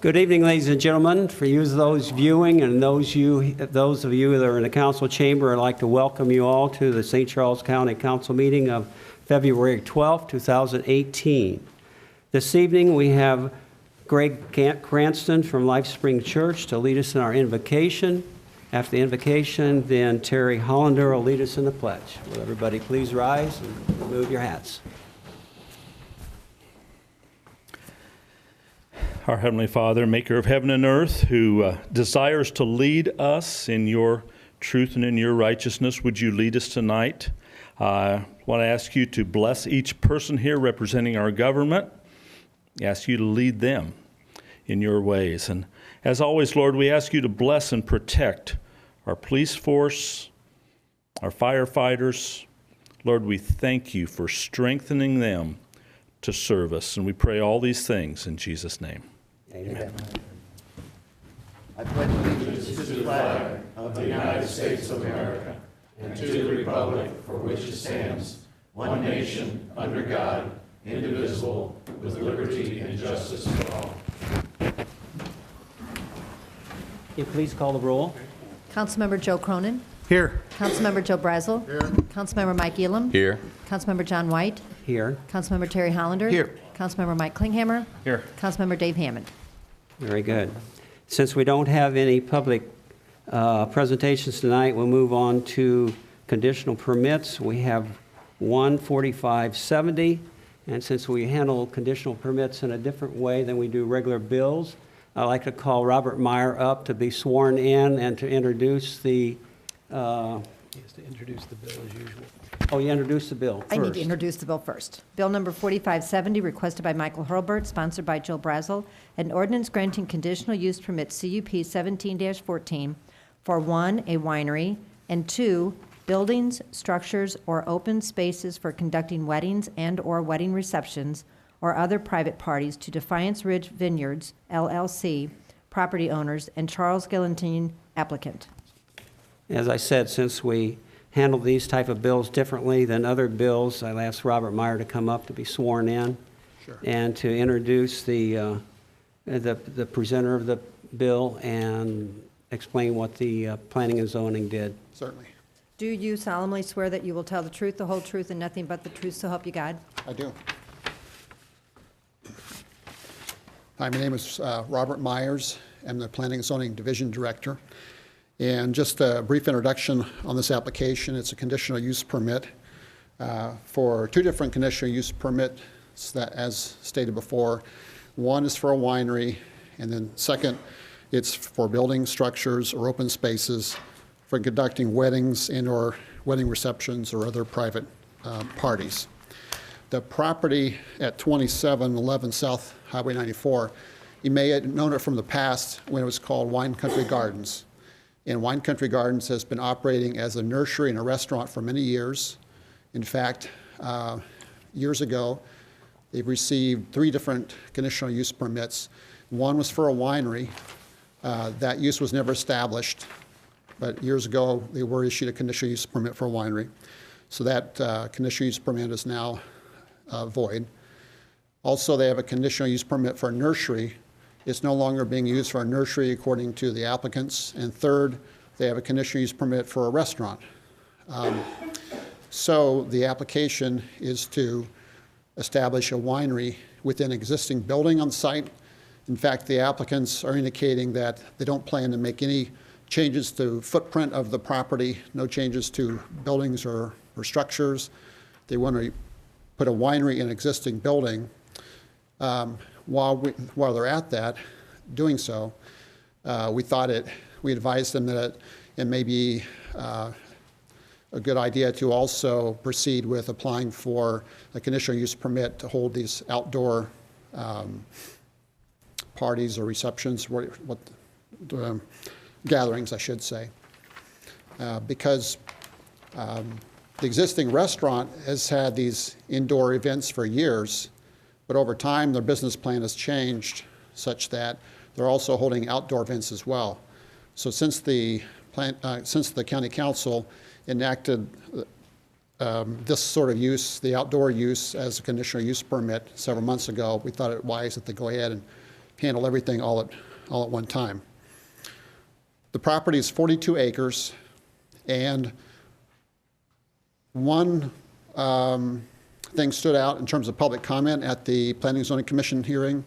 Good evening, ladies and gentlemen. For you, those viewing, and those of you that are in the council chamber, I'd like to welcome you all to the St. Charles County Council meeting of February 12, 2018. This evening, we have Greg Cranston from Lifespring Church to lead us in our invocation. After the invocation, then Terry Hollander will lead us in the pledge. Will everybody please rise and remove your hats? Our Heavenly Father, maker of heaven and earth, who desires to lead us in your truth and in your righteousness, would you lead us tonight? I want to ask you to bless each person here representing our government. I ask you to lead them in your ways. And as always, Lord, we ask you to bless and protect our police force, our firefighters. Lord, we thank you for strengthening them to serve us. And we pray all these things in Jesus' name. Amen. I pledge allegiance to the flag of the United States of America and to the republic for which it stands, one nation, under God, indivisible, with liberty and justice for all. Can you please call the roll? Councilmember Joe Cronin. Here. Councilmember Joe Brazel. Here. Councilmember Mike Elam. Here. Councilmember John White. Here. Councilmember Terry Hollander. Here. Councilmember Mike Klinghammer. Here. Councilmember Dave Hammond. Very good. Since we don't have any public presentations tonight, we'll move on to conditional permits. We have 14570, and since we handle conditional permits in a different way than we do regular bills, I'd like to call Robert Meyer up to be sworn in and to introduce the... He has to introduce the bill as usual. Oh, you introduced the bill first. I need to introduce the bill first. Bill number 4570, requested by Michael Hurlburt, sponsored by Joe Brazel, an ordinance granting conditional use permit CUP 17-14 for 1, a winery, and 2, buildings, structures, or open spaces for conducting weddings and/or wedding receptions or other private parties to Defiance Ridge Vineyards, LLC, property owners, and Charles Galantine, applicant. As I said, since we handle these type of bills differently than other bills, I'll ask Robert Meyer to come up to be sworn in. Sure. And to introduce the presenter of the bill and explain what the planning and zoning did. Certainly. Do you solemnly swear that you will tell the truth, the whole truth, and nothing but the truth, so help you God? I do. Hi, my name is Robert Myers. I'm the Planning and Zoning Division Director. And just a brief introduction on this application. It's a conditional use permit for 2 different conditional use permits that, as stated before. One is for a winery, and then second, it's for building structures or open spaces for conducting weddings and/or wedding receptions or other private parties. The property at 2711 South Highway 94, you may have known it from the past when it was called Wine Country Gardens. And Wine Country Gardens has been operating as a nursery and a restaurant for many years. In fact, years ago, they've received 3 different conditional use permits. One was for a winery. That use was never established, but years ago, they were issued a conditional use permit for a winery. So that conditional use permit is now void. Also, they have a conditional use permit for a nursery. It's no longer being used for a nursery according to the applicants. And third, they have a conditional use permit for a restaurant. So the application is to establish a winery within an existing building on site. In fact, the applicants are indicating that they don't plan to make any changes to footprint of the property, no changes to buildings or structures. They want to put a winery in an existing building. While they're at that, doing so, we advised them that it may be a good idea to also proceed with applying for a conditional use permit to hold these outdoor parties or receptions, gatherings, I should say, because the existing restaurant has had these indoor events for years. But over time, their business plan has changed such that they're also holding outdoor events as well. So since the county council enacted this sort of use, the outdoor use, as a conditional use permit several months ago, we thought it wise that they go ahead and handle everything all at one time. The property is 42 acres, and one thing stood out in terms of public comment at the Planning and Zoning Commission hearing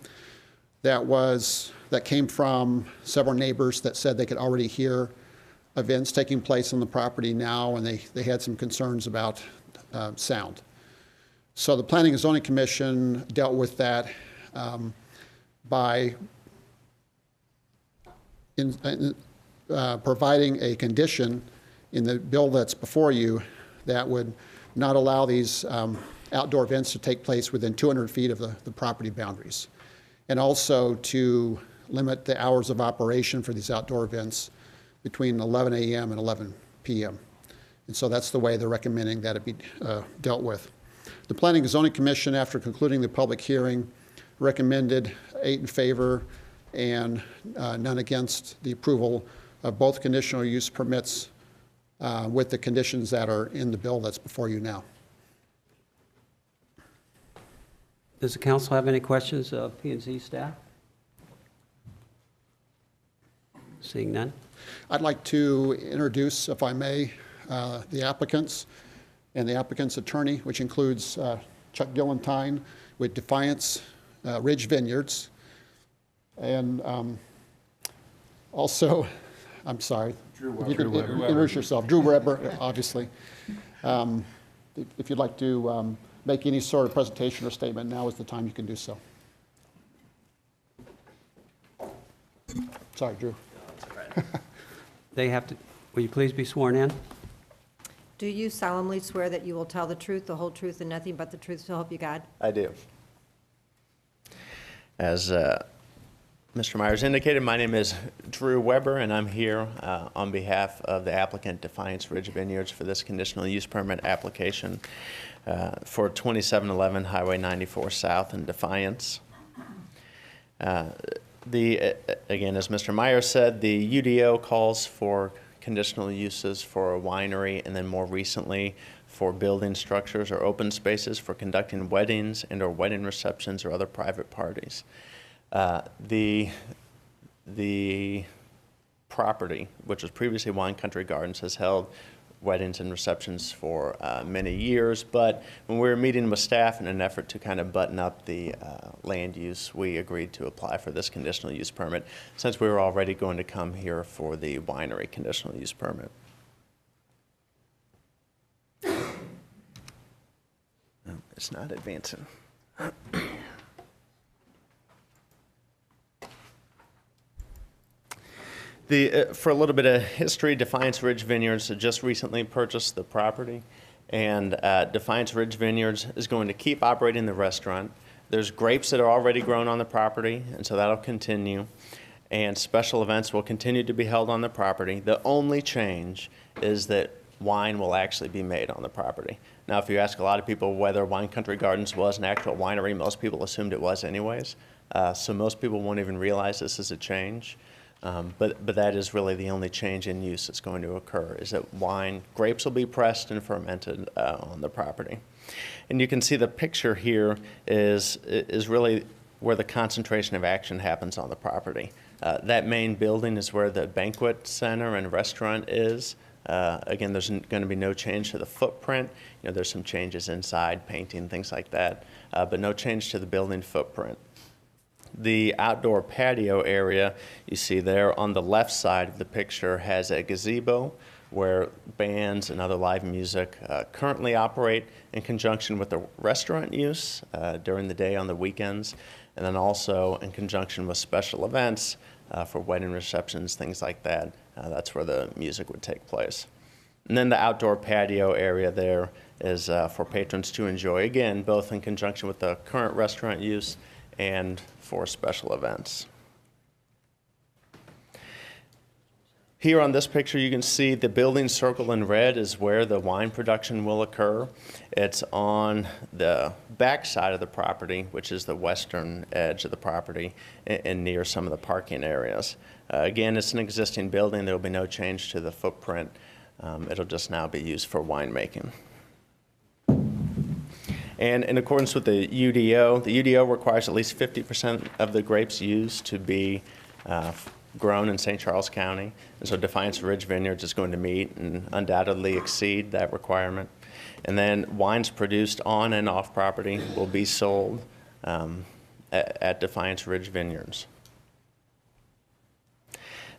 that came from several neighbors that said they could already hear events taking place on the property now, and they had some concerns about sound. So the Planning and Zoning Commission dealt with that by providing a condition in the bill that's before you that would not allow these outdoor events to take place within 200 feet of the property boundaries, and also to limit the hours of operation for these outdoor events between 11 a.m. and 11 p.m. And so that's the way they're recommending that it be dealt with. The Planning and Zoning Commission, after concluding the public hearing, recommended 8 in favor and none against the approval of both conditional use permits with the conditions that are in the bill that's before you now. Does the council have any questions of P&Z staff? Seeing none. I'd like to introduce, if I may, the applicants and the applicant's attorney, which includes Chuck Gillentine with Defiance Ridge Vineyards. And also, I'm sorry. Drew Weber. You could introduce yourself. Drew Weber, obviously. If you'd like to make any sort of presentation or statement, now is the time you can do so. Sorry, Drew. They have to, will you please be sworn in? Do you solemnly swear that you will tell the truth, the whole truth, and nothing but the truth, so help you God? I do. As Mr. Myers indicated, my name is Drew Weber, and I'm here on behalf of the applicant Defiance Ridge Vineyards for this conditional use permit application for 2711 Highway 94 South in Defiance. Again, as Mr. Myers said, the UDO calls for conditional uses for a winery, and then more recently for building structures or open spaces for conducting weddings and or wedding receptions or other private parties. The property, which was previously Wine Country Gardens, has held weddings and receptions for many years, but when we were meeting with staff in an effort to kind of button up the land use, we agreed to apply for this conditional use permit since we were already going to come here for the winery conditional use permit. No, it's not advancing. For a little bit of history, Defiance Ridge Vineyards just recently purchased the property, and Defiance Ridge Vineyards is going to keep operating the restaurant. There's grapes that are already grown on the property, and so that'll continue, and special events will continue to be held on the property. The only change is that wine will actually be made on the property. Now, if you ask a lot of people whether Wine Country Gardens was an actual winery, most people assumed it was anyways, so most people won't even realize this is a change. But that is really the only change in use that's going to occur, is that grapes will be pressed and fermented on the property. And you can see the picture here is really where the concentration of action happens on the property. That main building is where the banquet center and restaurant is. Again, there's going to be no change to the footprint. You know, there's some changes inside, painting, things like that, but no change to the building footprint. The outdoor patio area you see there on the left side of the picture has a gazebo where bands and other live music currently operate in conjunction with the restaurant use during the day on the weekends, and then also in conjunction with special events for wedding receptions, things like that. That's where the music would take place. And then the outdoor patio area there is for patrons to enjoy, again, both in conjunction with the current restaurant use and for special events. Here on this picture, you can see the building circled in red is where the wine production will occur. It's on the back side of the property, which is the western edge of the property, and near some of the parking areas. Again, it's an existing building. There will be no change to the footprint. It'll just now be used for winemaking. And in accordance with the UDO requires at least 50% of the grapes used to be grown in St. Charles County. And so Defiance Ridge Vineyards is going to meet and undoubtedly exceed that requirement. And then wines produced on and off property will be sold at Defiance Ridge Vineyards.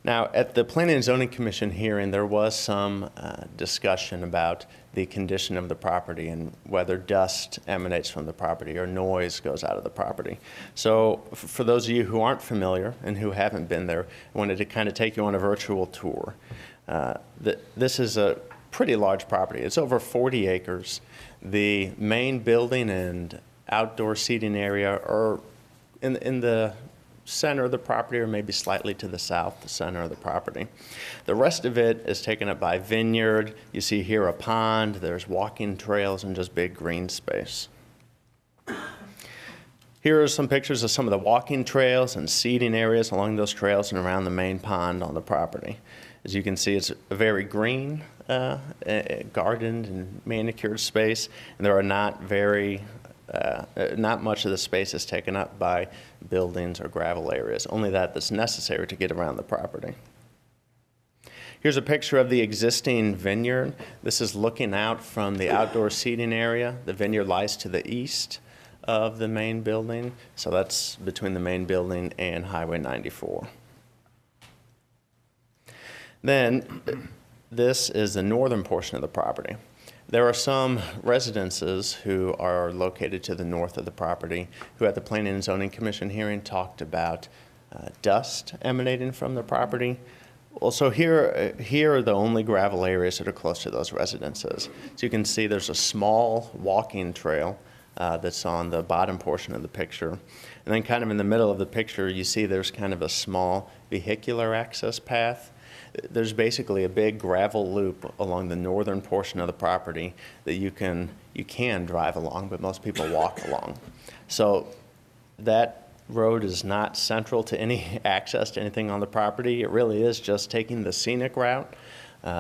Now, at the Planning and Zoning Commission hearing, there was some discussion about the condition of the property and whether dust emanates from the property or noise goes out of the property. So for those of you who aren't familiar and who haven't been there, I wanted to kind of take you on a virtual tour. This is a pretty large property. It's over 40 acres. The main building and outdoor seating area are in the center of the property, or maybe slightly to the south, the center of the property. The rest of it is taken up by vineyard. You see here a pond, there's walking trails, and just big green space. Here are some pictures of some of the walking trails and seating areas along those trails and around the main pond on the property. As you can see, it's a very green, gardened and manicured space, and there are not much of the space is taken up by buildings or gravel areas, only that's necessary to get around the property. Here's a picture of the existing vineyard. This is looking out from the outdoor seating area. The vineyard lies to the east of the main building, so that's between the main building and Highway 94. Then, this is the northern portion of the property. There are some residences who are located to the north of the property who at the Planning and Zoning Commission hearing talked about dust emanating from the property. Also here are the only gravel areas that are close to those residences. So you can see there's a small walking trail that's on the bottom portion of the picture. And then kind of in the middle of the picture, you see there's kind of a small vehicular access path. There's basically a big gravel loop along the northern portion of the property that you can drive along, but most people walk along. So that road is not central to any access to anything on the property. It really is just taking the scenic route.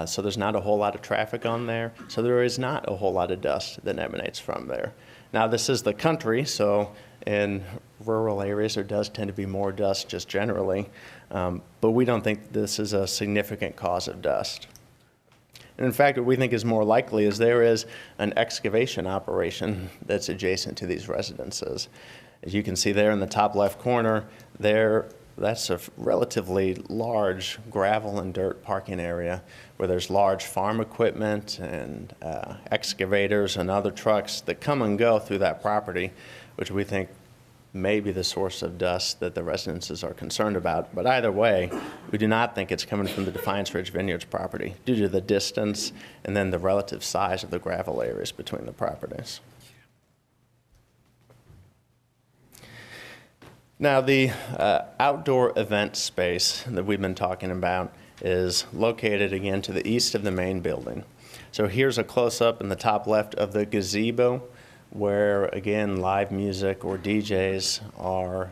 So there's not a whole lot of traffic on there. So there is not a whole lot of dust that emanates from there. Now this is the country, so in rural areas there does tend to be more dust just generally. But we don't think this is a significant cause of dust. And in fact, what we think is more likely is there is an excavation operation that's adjacent to these residences. As you can see there in the top left corner, that's a relatively large gravel and dirt parking area where there's large farm equipment and excavators and other trucks that come and go through that property, which we think may be the source of dust that the residences are concerned about. But either way, we do not think it's coming from the Defiance Ridge Vineyards property due to the distance and then the relative size of the gravel areas between the properties. Now, the outdoor event space that we've been talking about is located again to the east of the main building. So here's a close-up in the top left of the gazebo, where again live music or DJs are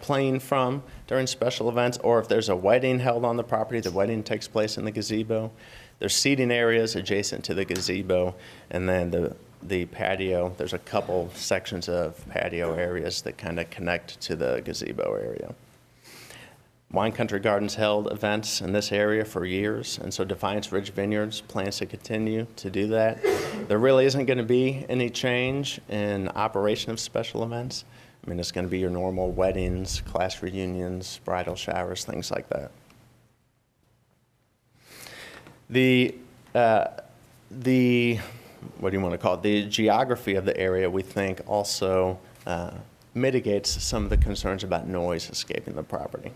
playing from during special events, or if there's a wedding held on the property, the wedding takes place in the gazebo. There's seating areas adjacent to the gazebo, and then the patio. There's a couple sections of patio areas that kind of connect to the gazebo area. Wine Country Gardens held events in this area for years, and so Defiance Ridge Vineyards plans to continue to do that. There really isn't going to be any change in operation of special events. I mean, it's going to be your normal weddings, class reunions, bridal showers, things like that. The what do you want to call it? The geography of the area, we think, also mitigates some of the concerns about noise escaping the property.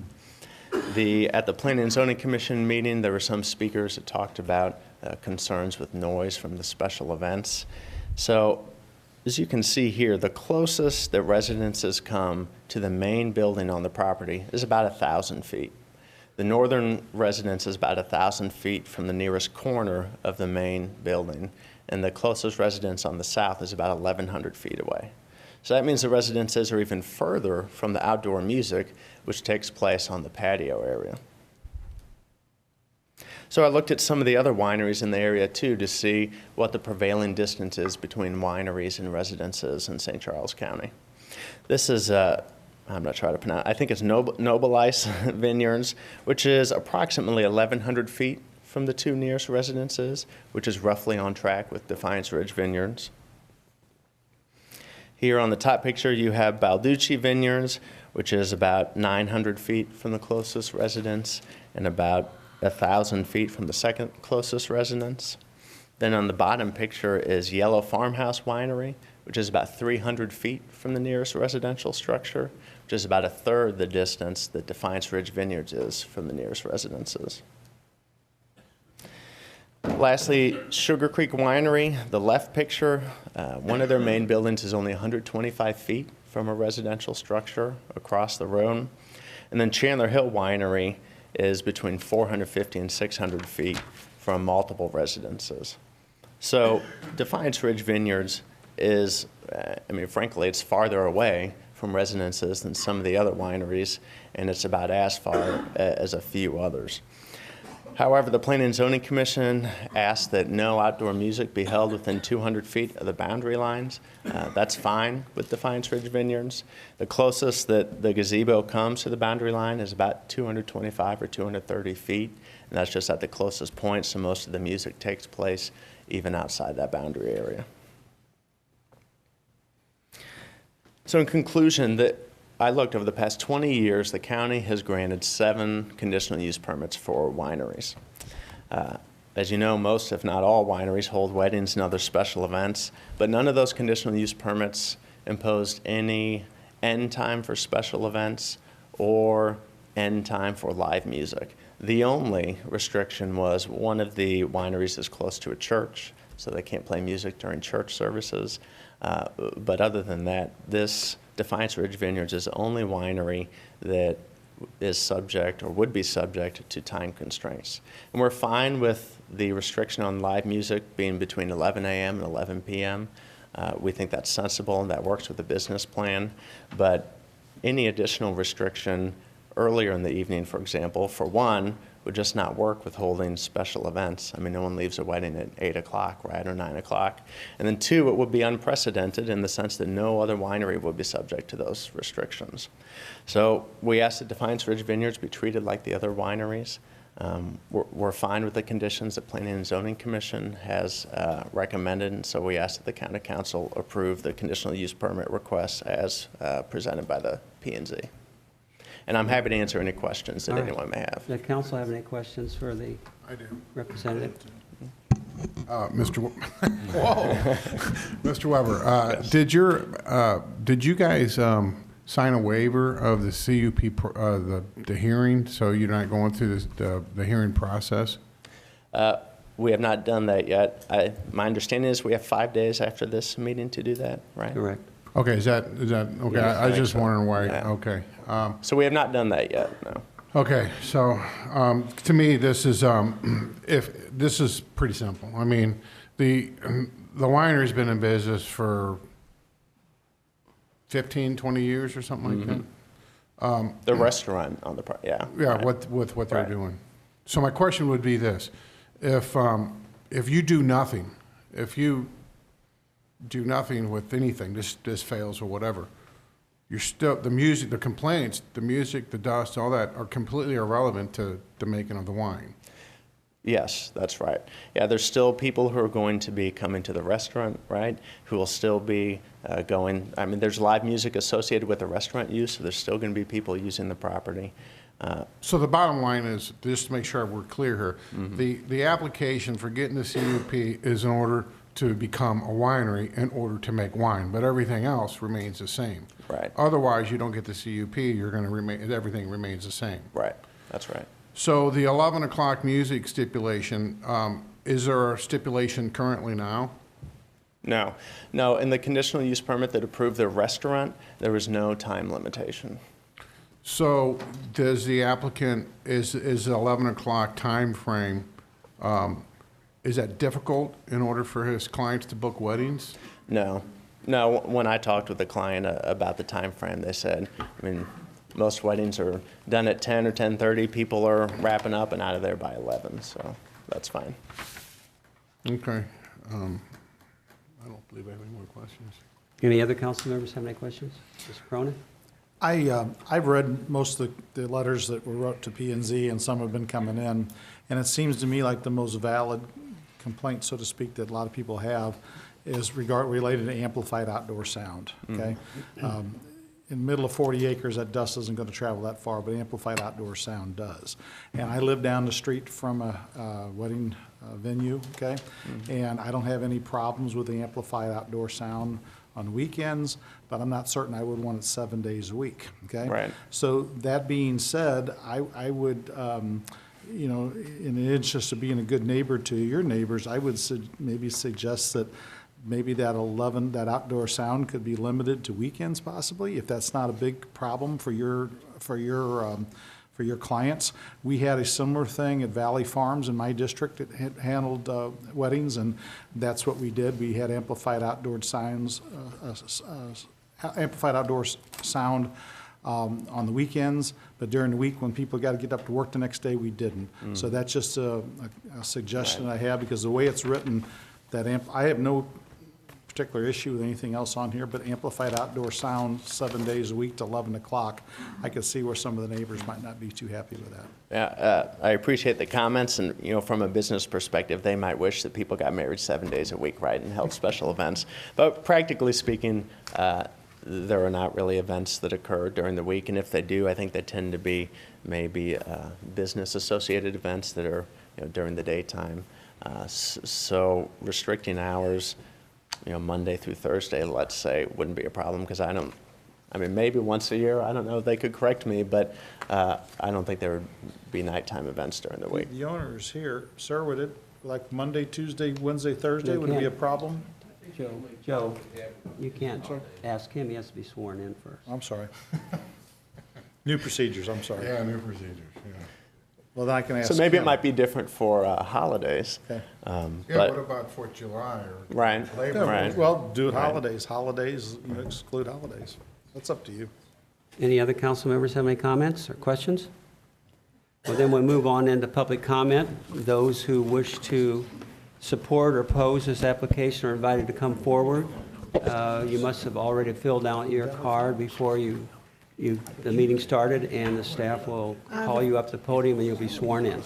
At the Planning and Zoning Commission meeting, there were some speakers that talked about concerns with noise from the special events. So, as you can see here, the closest that residences come to the main building on the property is about 1,000 feet. The northern residence is about 1,000 feet from the nearest corner of the main building, and the closest residence on the south is about 1,100 feet away. So that means the residences are even further from the outdoor music, which takes place on the patio area. So I looked at some of the other wineries in the area too to see what the prevailing distance is between wineries and residences in St. Charles County. This is, I'm not sure how to pronounce it, I think it's Noble Ice Vineyards, which is approximately 1,100 feet from the two nearest residences, which is roughly on track with Defiance Ridge Vineyards. Here on the top picture, you have Balducci Vineyards, which is about 900 feet from the closest residence and about 1,000 feet from the second closest residence. Then on the bottom picture is Yellow Farmhouse Winery, which is about 300 feet from the nearest residential structure, which is about a third the distance that Defiance Ridge Vineyards is from the nearest residences. Lastly, Sugar Creek Winery, the left picture, one of their main buildings is only 125 feet from a residential structure across the road. And then Chandler Hill Winery is between 450 and 600 feet from multiple residences. So Defiance Ridge Vineyards is, frankly, it's farther away from residences than some of the other wineries, and it's about as far as a few others. However, the Planning and Zoning Commission asked that no outdoor music be held within 200 feet of the boundary lines. That's fine with Defiance Ridge Vineyards. The closest that the gazebo comes to the boundary line is about 225 or 230 feet, and that's just at the closest point, so most of the music takes place even outside that boundary area. So in conclusion, I looked over the past 20 years, the county has granted 7 conditional use permits for wineries. As you know, most, if not all, wineries hold weddings and other special events, but none of those conditional use permits imposed any end time for special events or end time for live music. The only restriction was one of the wineries is close to a church, so they can't play music during church services. But other than that, this Defiance Ridge Vineyards is the only winery that is subject or would be subject to time constraints. And we're fine with the restriction on live music being between 11 a.m. and 11 p.m. We think that's sensible and that works with the business plan. But any additional restriction earlier in the evening, for example, for one, would just not work with holding special events. I mean, no one leaves a wedding at 8 o'clock, right, or 9 o'clock. And then two, it would be unprecedented in the sense that no other winery would be subject to those restrictions. So we asked that Defiance Ridge Vineyards be treated like the other wineries. We're fine with the conditions that Planning and Zoning Commission has recommended, and so we asked that the County Council approve the conditional use permit requests as presented by the P&Z. And I'm happy to answer any questions that anyone may have. Does the council have any questions for the representative? Mr. Mr. Weber, did you guys sign a waiver of the CUP, the hearing, so you're not going through the hearing process? We have not done that yet. My understanding is we have 5 days after this meeting to do that, right? Correct. Okay, is that okay? Yes, I was just wondering why. Yeah. Okay. So we have not done that yet, no. Okay, so to me, this is this is pretty simple. I mean, the winery's been in business for 15, 20 years or something like that. The restaurant on the part, yeah. Yeah, right. with what they're Right. doing. So my question would be this: if you do nothing, if you do nothing with anything, this fails or whatever, you're still, the music, the complaints, the music, the dust, all that are completely irrelevant to the making of the wine. Yes, that's right. Yeah, there's still people who are going to be coming to the restaurant, right, who will still be going. I mean, there's live music associated with the restaurant use, so there's still going to be people using the property. So the bottom line is, just to make sure we're clear here, the application for getting the CUP is in order to become a winery in order to make wine, but everything else remains the same. Right. Otherwise, you don't get the CUP, you're going to remain, everything remains the same. Right, that's right. So the 11 o'clock music stipulation, is there a stipulation currently now? No, no, in the conditional use permit that approved the restaurant, there was no time limitation. So does the applicant, is the 11 o'clock time frame, is that difficult in order for his clients to book weddings? No, no, when I talked with the client about the time frame, they said, I mean, most weddings are done at 10 or 10:30, people are wrapping up and out of there by 11, so. that's fine. Okay. I don't believe I have any more questions. Any other council members have any questions? Mr. Cronin? I've read most of the letters that were wrote to P&Z, and some have been coming in, and it seems to me like the most valid complaint, so to speak, that a lot of people have is related to amplified outdoor sound, okay? In the middle of 40 acres, that dust isn't going to travel that far, but amplified outdoor sound does. And I live down the street from a wedding venue, okay? And I don't have any problems with the amplified outdoor sound on weekends, but I'm not certain I would want it 7 days a week, okay? Right. So that being said, I would, you know, in the interest of being a good neighbor to your neighbors, I would maybe suggest that maybe that outdoor sound could be limited to weekends possibly, if that's not a big problem for your clients. We had a similar thing at Valley Farms in my district. It handled weddings, and that's what we did. We had amplified outdoor sounds, amplified outdoor sound on the weekends, but during the week when people got to get up to work the next day, we didn't. So that's just a suggestion I have, because the way it's written, I have no particular issue with anything else on here, but amplified outdoor sound 7 days a week to 11 o'clock, I could see where some of the neighbors might not be too happy with that. Yeah, I appreciate the comments, and you know, from a business perspective, they might wish that people got married 7 days a week, right, and held special events. But practically speaking, there are not really events that occur during the week, and if they do, I think they tend to be maybe business-associated events that are, you know, during the daytime. So restricting hours, you know, Monday through Thursday, let's say, wouldn't be a problem, because I mean, maybe once a year, I don't know, they could correct me, but I don't think there would be nighttime events during the week. The owner is here. Sir, would it, like Monday, Tuesday, Wednesday, Thursday, would it be a problem? Joe, you can't ask him, he has to be sworn in first. I'm sorry. New procedures, I'm sorry. Yeah, new procedures, yeah. Well, then I can ask So maybe it him. might be different for holidays. Okay. Yeah, But- what about 4th of July or Right. Labor Yeah, Day? Right. well, do it Right. holidays. Holidays, you know, exclude holidays. That's up to you. Any other council members have any comments or questions? Well, then we'll move on into public comment. Those who wish to support or oppose this application are invited to come forward. You must have already filled out your card before the meeting started, and the staff will call you up to the podium and you'll be sworn in.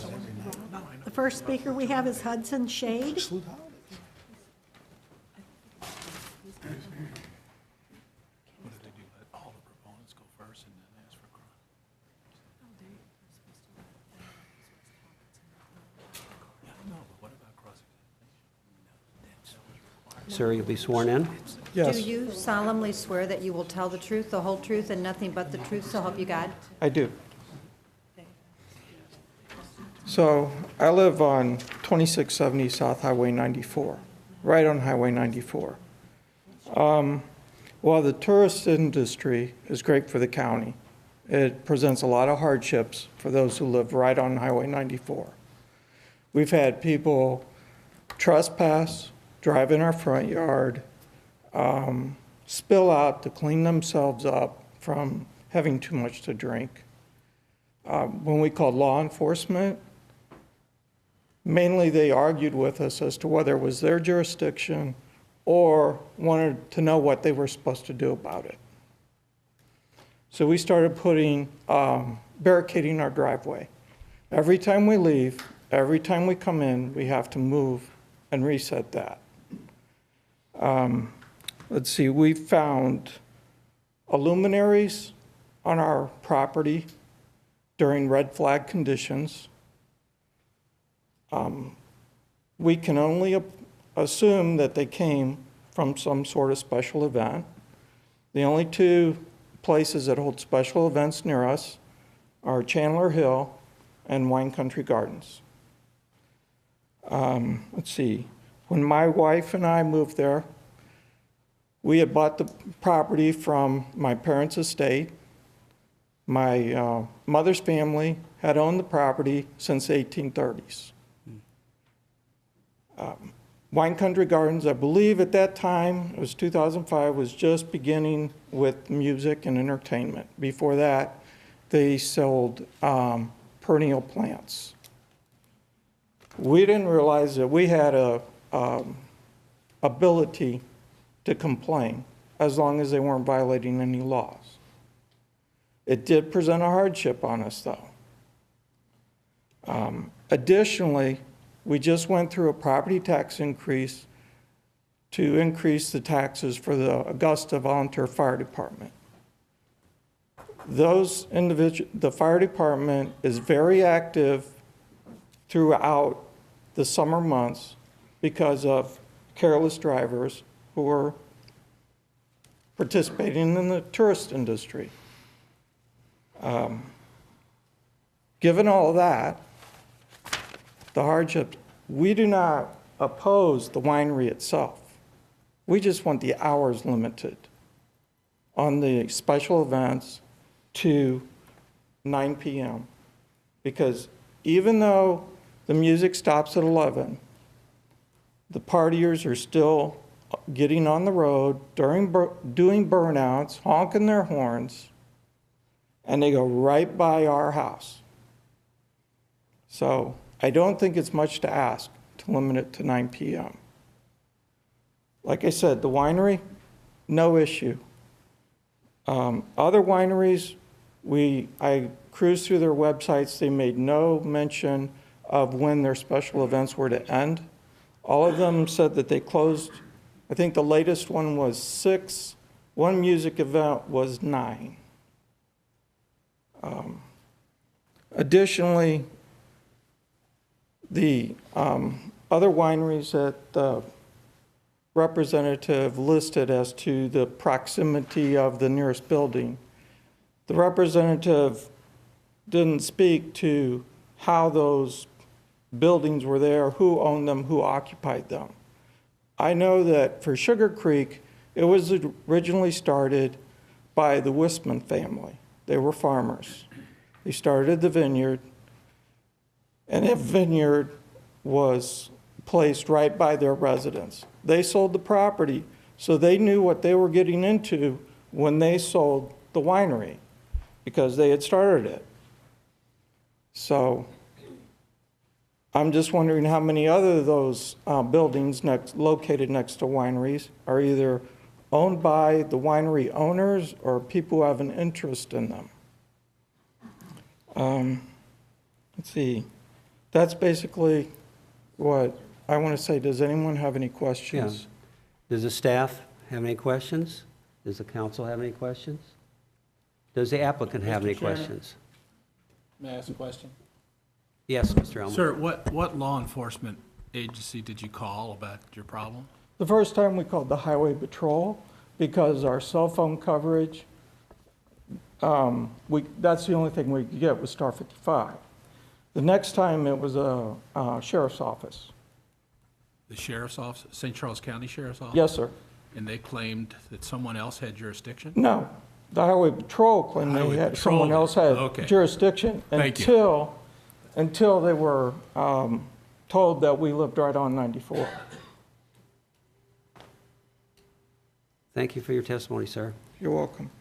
The first speaker we have is Hudson Shade. Sir, you'll be sworn in. Do you solemnly swear that you will tell the truth, the whole truth, and nothing but the truth, so help you God? I do. So I live on 2670 South Highway 94, right on Highway 94. While the tourist industry is great for the county, it presents a lot of hardships for those who live right on Highway 94. We've had people trespass, drive in our front yard, spill out to clean themselves up from having too much to drink. When we called law enforcement, mainly they argued with us as to whether it was their jurisdiction or wanted to know what they were supposed to do about it. So we started putting, barricading our driveway. Every time we leave, every time we come in, we have to move and reset that. Let's see, we found luminaries on our property during red flag conditions. We can only assume that they came from some sort of special event. The only two places that hold special events near us are Chandler Hill and Wine Country Gardens. Let's see, when my wife and I moved there, we had bought the property from my parents' estate. My mother's family had owned the property since the 1830s. Wine Country Gardens, I believe at that time, it was 2005, was just beginning with music and entertainment. Before that, they sold perennial plants. We didn't realize that we had a ability to complain as long as they weren't violating any laws. It did present a hardship on us, though. Additionally, we just went through a property tax increase to increase the taxes for the Augusta Volunteer Fire Department. The fire department is very active throughout the summer months because of careless drivers who are participating in the tourist industry. Given all that, the hardships, we do not oppose the winery itself. We just want the hours limited on the special events to 9 p.m. Because even though the music stops at 11, the partiers are still getting on the road doing burnouts, honking their horns, and they go right by our house. So I don't think it's much to ask to limit it to 9 p.m. Like I said, the winery, no issue. Other wineries, I cruised through their websites. They made no mention of when their special events were to end. All of them said that they closed. I think the latest one was 6. One music event was 9. Additionally, the other wineries that the representative listed as to the proximity of the nearest building, the representative didn't speak to how those buildings were there, who owned them, who occupied them. I know that for Sugar Creek, it was originally started by the Wistman family. They were farmers. They started the vineyard, and that vineyard was placed right by their residence. They sold the property, so they knew what they were getting into when they sold the winery, because they had started it. So I'm just wondering how many other of those buildings located next to wineries are either owned by the winery owners or people who have an interest in them. Let's see. That's basically what I want to say. Does anyone have any questions? Yeah. Does the staff have any questions? Does the council have any questions? Does the applicant have any questions? May I ask a question? Yes, Mr. Elmer. Sir, what law enforcement agency did you call about your problem? The first time we called the Highway Patrol because our cell phone coverage, that's the only thing we could get was Star 55. The next time it was a sheriff's office. The sheriff's office, St. Charles County Sheriff's Office? Yes, sir. And they claimed that someone else had jurisdiction? No, the Highway Patrol claimed Highway they had, Patrol someone else did. had Okay. jurisdiction Thank you. until they were told that we lived right on 94. Thank you for your testimony, sir. You're welcome.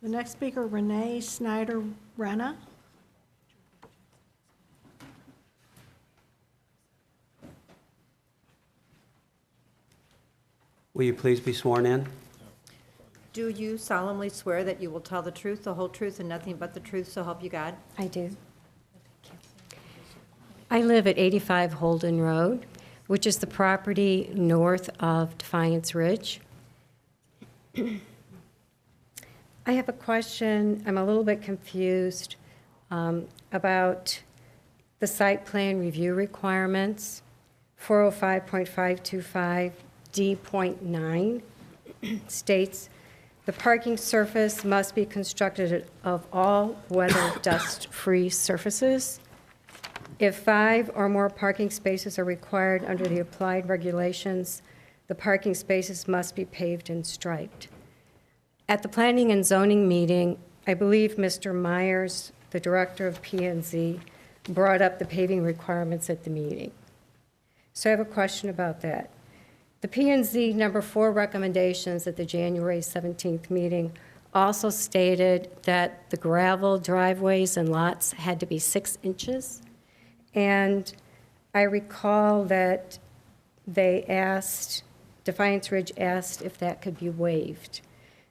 The next speaker, Renee Snyder-Rena. Will you please be sworn in? Do you solemnly swear that you will tell the truth, the whole truth, and nothing but the truth, so help you God? I do. I live at 85 Holden Road, which is the property north of Defiance Ridge. I have a question. I'm a little bit confused about the site plan review requirements. 405.525 D.9 states, the parking surface must be constructed of all weather dust-free surfaces. If 5 or more parking spaces are required under the applied regulations, the parking spaces must be paved and striped. At the Planning and Zoning meeting, I believe Mr. Myers, the director of P&Z, brought up the paving requirements at the meeting. So I have a question about that. The P&Z number 4 recommendations at the January 17th meeting also stated that the gravel driveways and lots had to be 6 inches. And I recall that Defiance Ridge asked if that could be waived.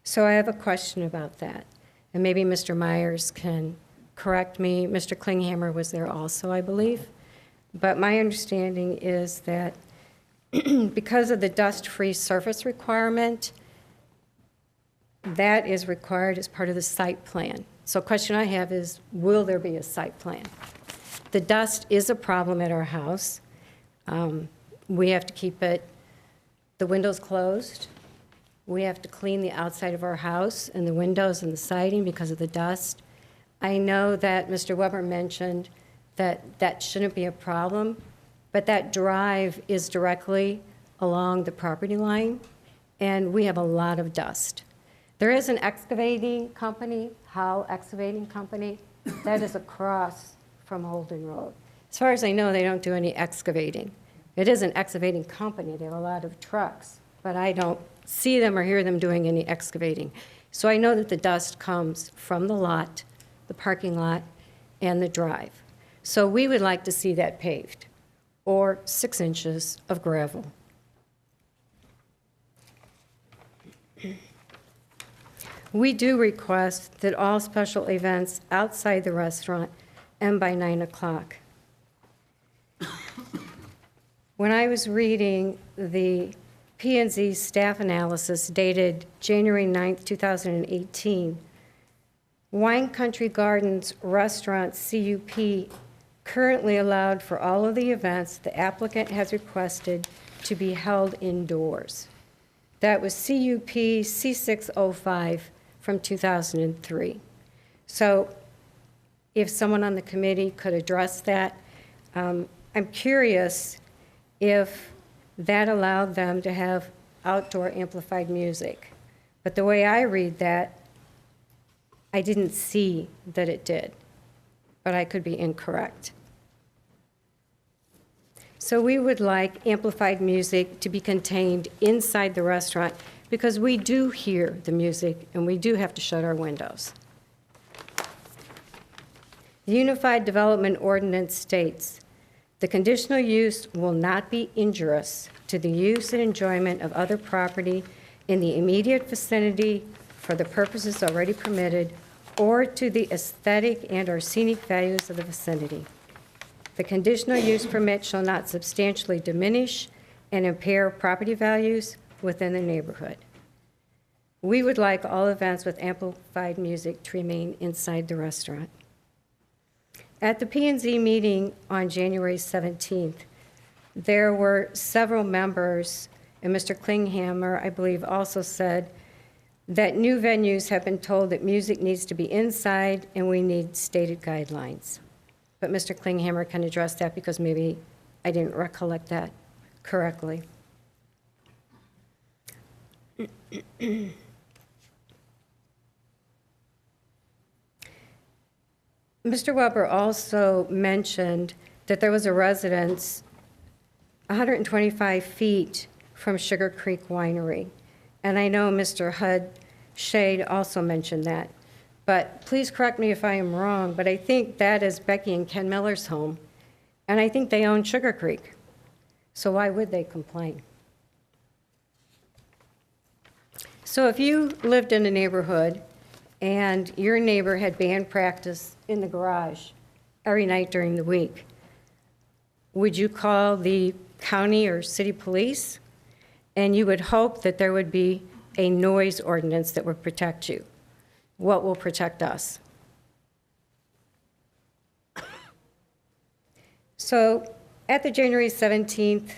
So I have a question about that. And maybe Mr. Myers can correct me. Mr. Klinghammer was there also, I believe. But my understanding is that because of the dust-free surface requirement, that is required as part of the site plan. So question I have is, will there be a site plan? The dust is a problem at our house. We have to keep the windows closed. We have to clean the outside of our house and the windows and the siding because of the dust. I know that Mr. Weber mentioned that that shouldn't be a problem, but that drive is directly along the property line, and we have a lot of dust. There is an excavating company, Howell Excavating Company, that is across from Holden Road. As far as I know, they don't do any excavating. It is an excavating company. They have a lot of trucks, but I don't see them or hear them doing any excavating. So I know that the dust comes from the lot, the parking lot, and the drive. So we would like to see that paved, or 6 inches of gravel. We do request that all special events outside the restaurant end by 9 o'clock. When I was reading the P&Z staff analysis dated January 9th, 2018, Wine Country Gardens Restaurant CUP currently allowed for all of the events the applicant has requested to be held indoors. That was CUP C605 from 2003. So if someone on the committee could address that, I'm curious if that allowed them to have outdoor amplified music. But the way I read that, I didn't see that it did, but I could be incorrect. So we would like amplified music to be contained inside the restaurant because we do hear the music and we do have to shut our windows. The Unified Development Ordinance states, the conditional use will not be injurious to the use and enjoyment of other property in the immediate vicinity for the purposes already permitted or to the aesthetic and/or scenic values of the vicinity. The conditional use permit shall not substantially diminish and impair property values within the neighborhood. We would like all events with amplified music to remain inside the restaurant. At the P&Z meeting on January 17th, there were several members, and Mr. Klinghammer, I believe, also said that new venues have been told that music needs to be inside and we need stated guidelines. But Mr. Klinghammer can address that because maybe I didn't recollect that correctly. Mr. Weber also mentioned that there was a residence 125 feet from Sugar Creek Winery. And I know Mr. Hud Shade also mentioned that. But please correct me if I am wrong, but I think that is Becky and Ken Miller's home. And I think they own Sugar Creek. So why would they complain? So if you lived in a neighborhood and your neighbor had band practice in the garage every night during the week, would you call the county or city police? And you would hope that there would be a noise ordinance that would protect you. What will protect us? So at the January 17th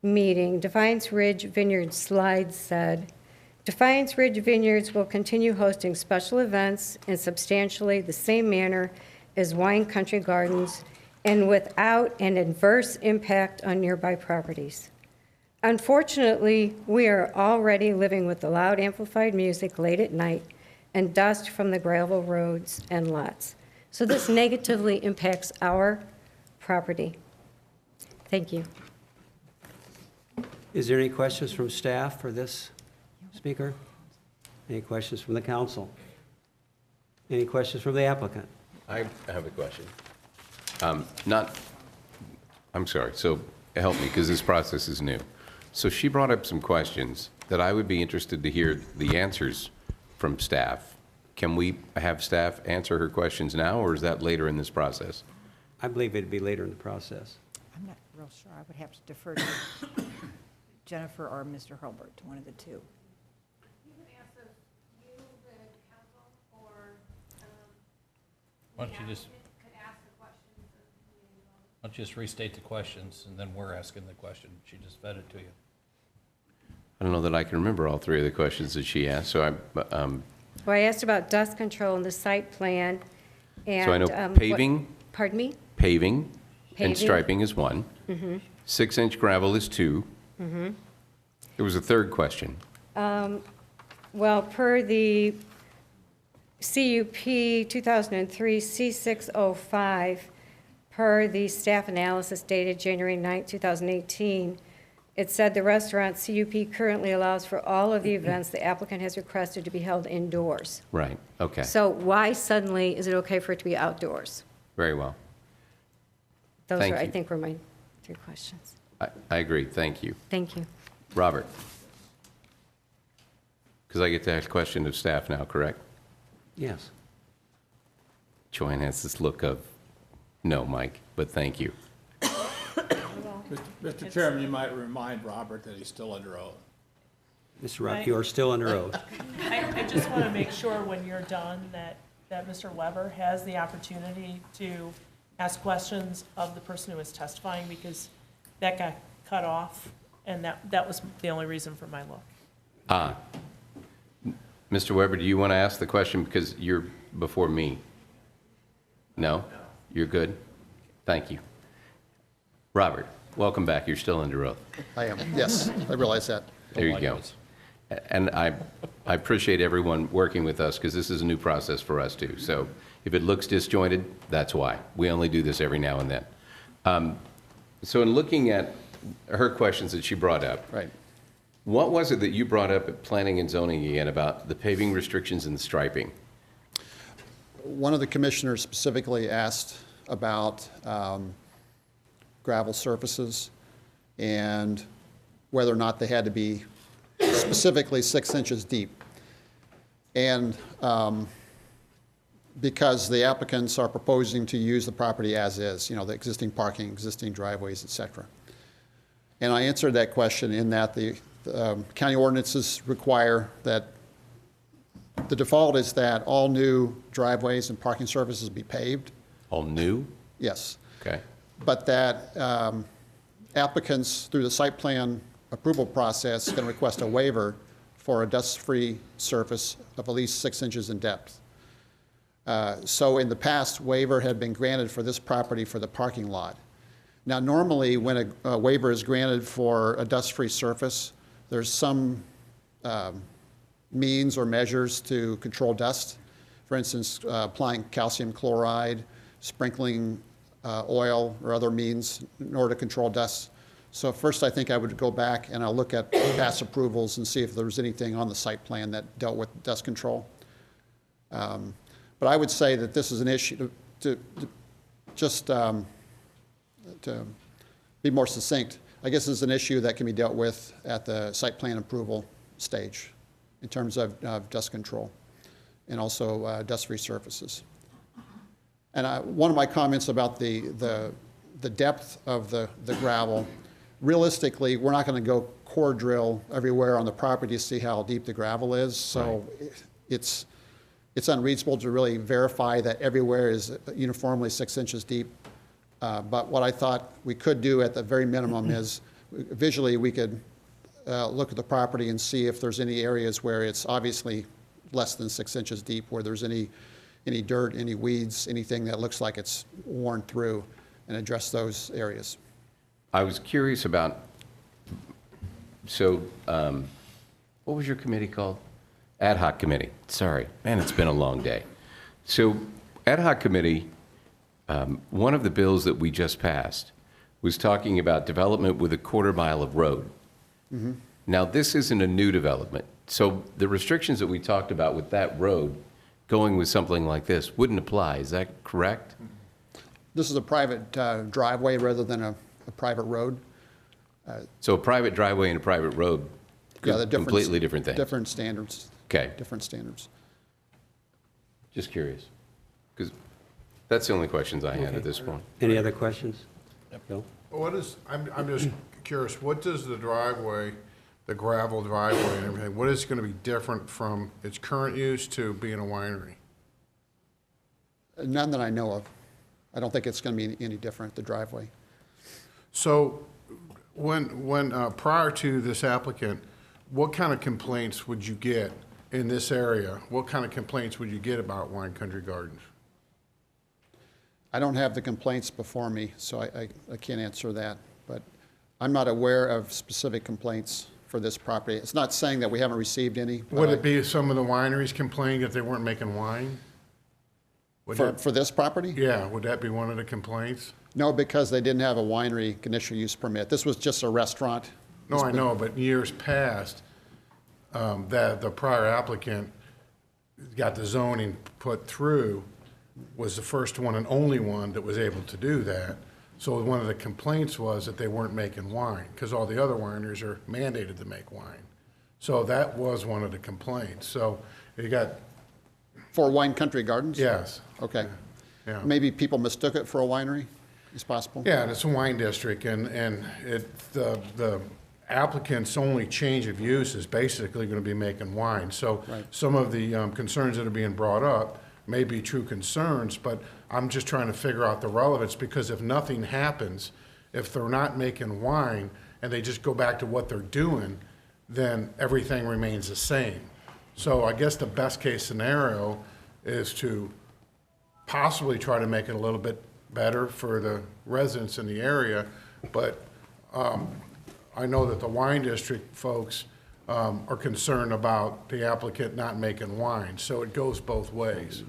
meeting, Defiance Ridge Vineyards slide said, Defiance Ridge Vineyards will continue hosting special events in substantially the same manner as Wine Country Gardens and without an adverse impact on nearby properties. Unfortunately, we are already living with the loud amplified music late at night and dust from the gravel roads and lots. So this negatively impacts our property. Thank you. Is there any questions from staff for this speaker? Any questions from the council? Any questions from the applicant? I have a question. I'm sorry, so help me, because this process is new. So she brought up some questions that I would be interested to hear the answers from staff. Can we have staff answer her questions now, or is that later in this process? I believe it'd be later in the process. I'm not real sure. I would have to defer to Jennifer or Mr. Hurlbert, one of the two. Why don't you just restate the questions, and then we're asking the question. She just fed it to you. I don't know that I can remember all three of the questions that she asked, so Well, I asked about dust control in the site plan, and... So I know what- paving. Pardon me? Paving Paving. and striping is one. 6-inch gravel is two. There was a third question. Well, per the CUP 2003 C605, per the staff analysis dated January 9, 2018, it said the restaurant CUP currently allows for all of the events the applicant has requested to be held indoors. Right, okay, So why suddenly is it okay for it to be outdoors? very well. Those Thank are, I you. think, were my three questions. I agree, thank you. Thank you. Robert? Because I get to ask a question of staff now, correct? Yes. Joanne has this look of, no, Mike, but thank you. Mr. Chairman, you might remind Robert that he's still under oath. Mr. Rupp, you are still under oath. I just want to make sure when you're done that Mr. Weber has the opportunity to ask questions of the person who is testifying, because that got cut off, and that was the only reason for my look. Mr. Weber, do you want to ask the question because you're before me? No? You're good? Thank you. Robert, welcome back. You're still under oath. I am, yes, I realize that. There you go. And I appreciate everyone working with us because this is a new process for us too. So if it looks disjointed, that's why. We only do this every now and then. So in looking at her questions that she brought up, Right. what was it that you brought up at Planning and Zoning again about the paving restrictions and the striping? One of the commissioners specifically asked about gravel surfaces and whether or not they had to be specifically 6 inches deep. And because the applicants are proposing to use the property as is, the existing parking, existing driveways, et cetera. And I answered that question in that the county ordinances require that the default is that all new driveways and parking surfaces be paved. All new? Yes. Okay. But that applicants, through the site plan approval process, can request a waiver for a dust-free surface of at least 6 inches in depth. So in the past, waiver had been granted for this property for the parking lot. Now, normally, when a waiver is granted for a dust-free surface, there's some means or measures to control dust. For instance, applying calcium chloride, sprinkling oil or other means in order to control dust. So first, I think I would go back and I'll look at past approvals and see if there was anything on the site plan that dealt with dust control. But I would say that this is an issue to be more succinct. I guess this is an issue that can be dealt with at the site plan approval stage in terms of dust control and also dust-free surfaces. And one of my comments about the depth of the gravel, realistically, we're not going to go core drill everywhere on the property to see how deep the gravel is. So it's unreasonable to really verify that everywhere is uniformly 6 inches deep. But what I thought we could do at the very minimum is visually we could look at the property and see if there's any areas where it's obviously less than 6 inches deep, where there's any dirt, any weeds, anything that looks like it's worn through, and address those areas. I was curious about, so what was your committee called? Ad hoc committee. Sorry, man, it's been a long day. So ad hoc committee, one of the bills that we just passed was talking about development with a 1/4 mile of road. Mm-hmm. Now, this isn't a new development. So the restrictions that we talked about with that road going with something like this wouldn't apply. Is that correct? This is a private driveway rather than a private road. So a private driveway and a private road, Yeah, the difference- completely different things. Different standards. Okay. Different standards. Just curious, because that's the only questions I had at this point. Any other questions? Bill? What is, I'm just curious, what does the driveway, the gravel driveway and everything, what is going to be different from its current use to being a winery? None that I know of. I don't think it's going to be any different, the driveway. So when prior to this applicant, what kind of complaints would you get in this area? What kind of complaints would you get about Wine Country Gardens? I don't have the complaints before me, so I can't answer that. But I'm not aware of specific complaints for this property. It's not saying that we haven't received any. but Would I- it be some of the wineries complaining that they weren't making wine? Would that- For this property? Yeah, would that be one of the complaints? No, because they didn't have a winery conditional use permit. This was just a restaurant. No, I know, but in years past, that the prior applicant got the zoning put through, was the first one and only one that was able to do that. So one of the complaints was that they weren't making wine, because all the other wineries are mandated to make wine. So that was one of the complaints. So you got, For Wine Country Gardens? yes, Okay. yeah. Maybe people mistook it for a winery, is possible? Yeah, and it's a wine district, and the applicant's only change of use is basically going to be making wine. So Right. some of the concerns that are being brought up may be true concerns, but I'm just trying to figure out the relevance, because if nothing happens, if they're not making wine and they just go back to what they're doing, then everything remains the same. So I guess the best case scenario is to possibly try to make it a little bit better for the residents in the area, but I know that the wine district folks are concerned about the applicant not making wine, so it goes both ways.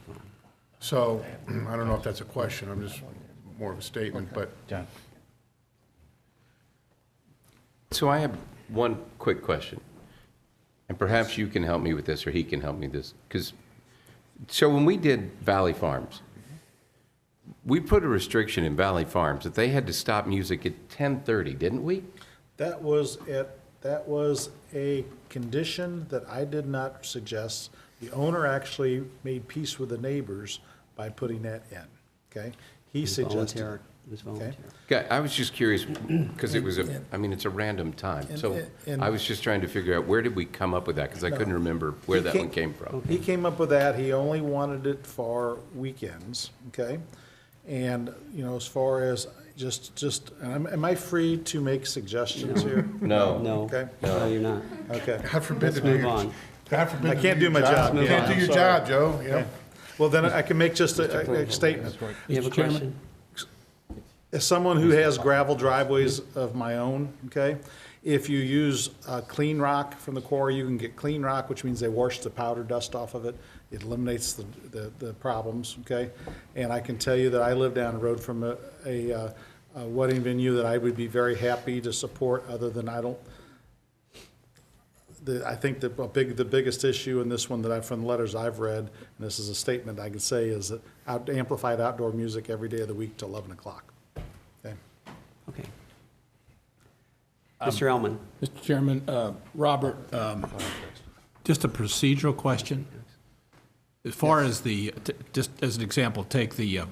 So I don't know if that's a question, I'm just more of a statement, but. So I have one quick question, and perhaps you can help me with this, or he can help me with this, because, so when we did Valley Farms, we put a restriction in Valley Farms that they had to stop music at 10:30, didn't we? That was a condition that I did not suggest. The owner actually made peace with the neighbors by putting that in, okay? He suggested. Volunteer. It was volunteer. Yeah, I was just curious, because it was it's a random time. So and- I was just trying to figure out, where did we come up with that? Because I couldn't remember where He that came- one came from. He came up with that, he only wanted it for weekends, okay? And, you know, as far as am I free to make suggestions here? No. No. Okay. No, you're not. Okay. God forbid Let's to do move your, on. God forbid I to can't do do your my job. You can't Yeah, do your I'm job, Joe, yep. Well, then I can make just a statement. You have a question? As someone who has gravel driveways of my own, okay, if you use clean rock from the quarry, you can get clean rock, which means they wash the powder dust off of it. It eliminates the problems, okay? And I can tell you that I live down the road from a wedding venue that I would be very happy to support, other than I think the biggest issue in this one from the letters I've read, and this is a statement I could say, is that amplified outdoor music every day of the week till 11 o'clock. Okay. Okay. Mr. Ellman? Mr. Chairman, Robert, just a procedural question. As far as just as an example, take the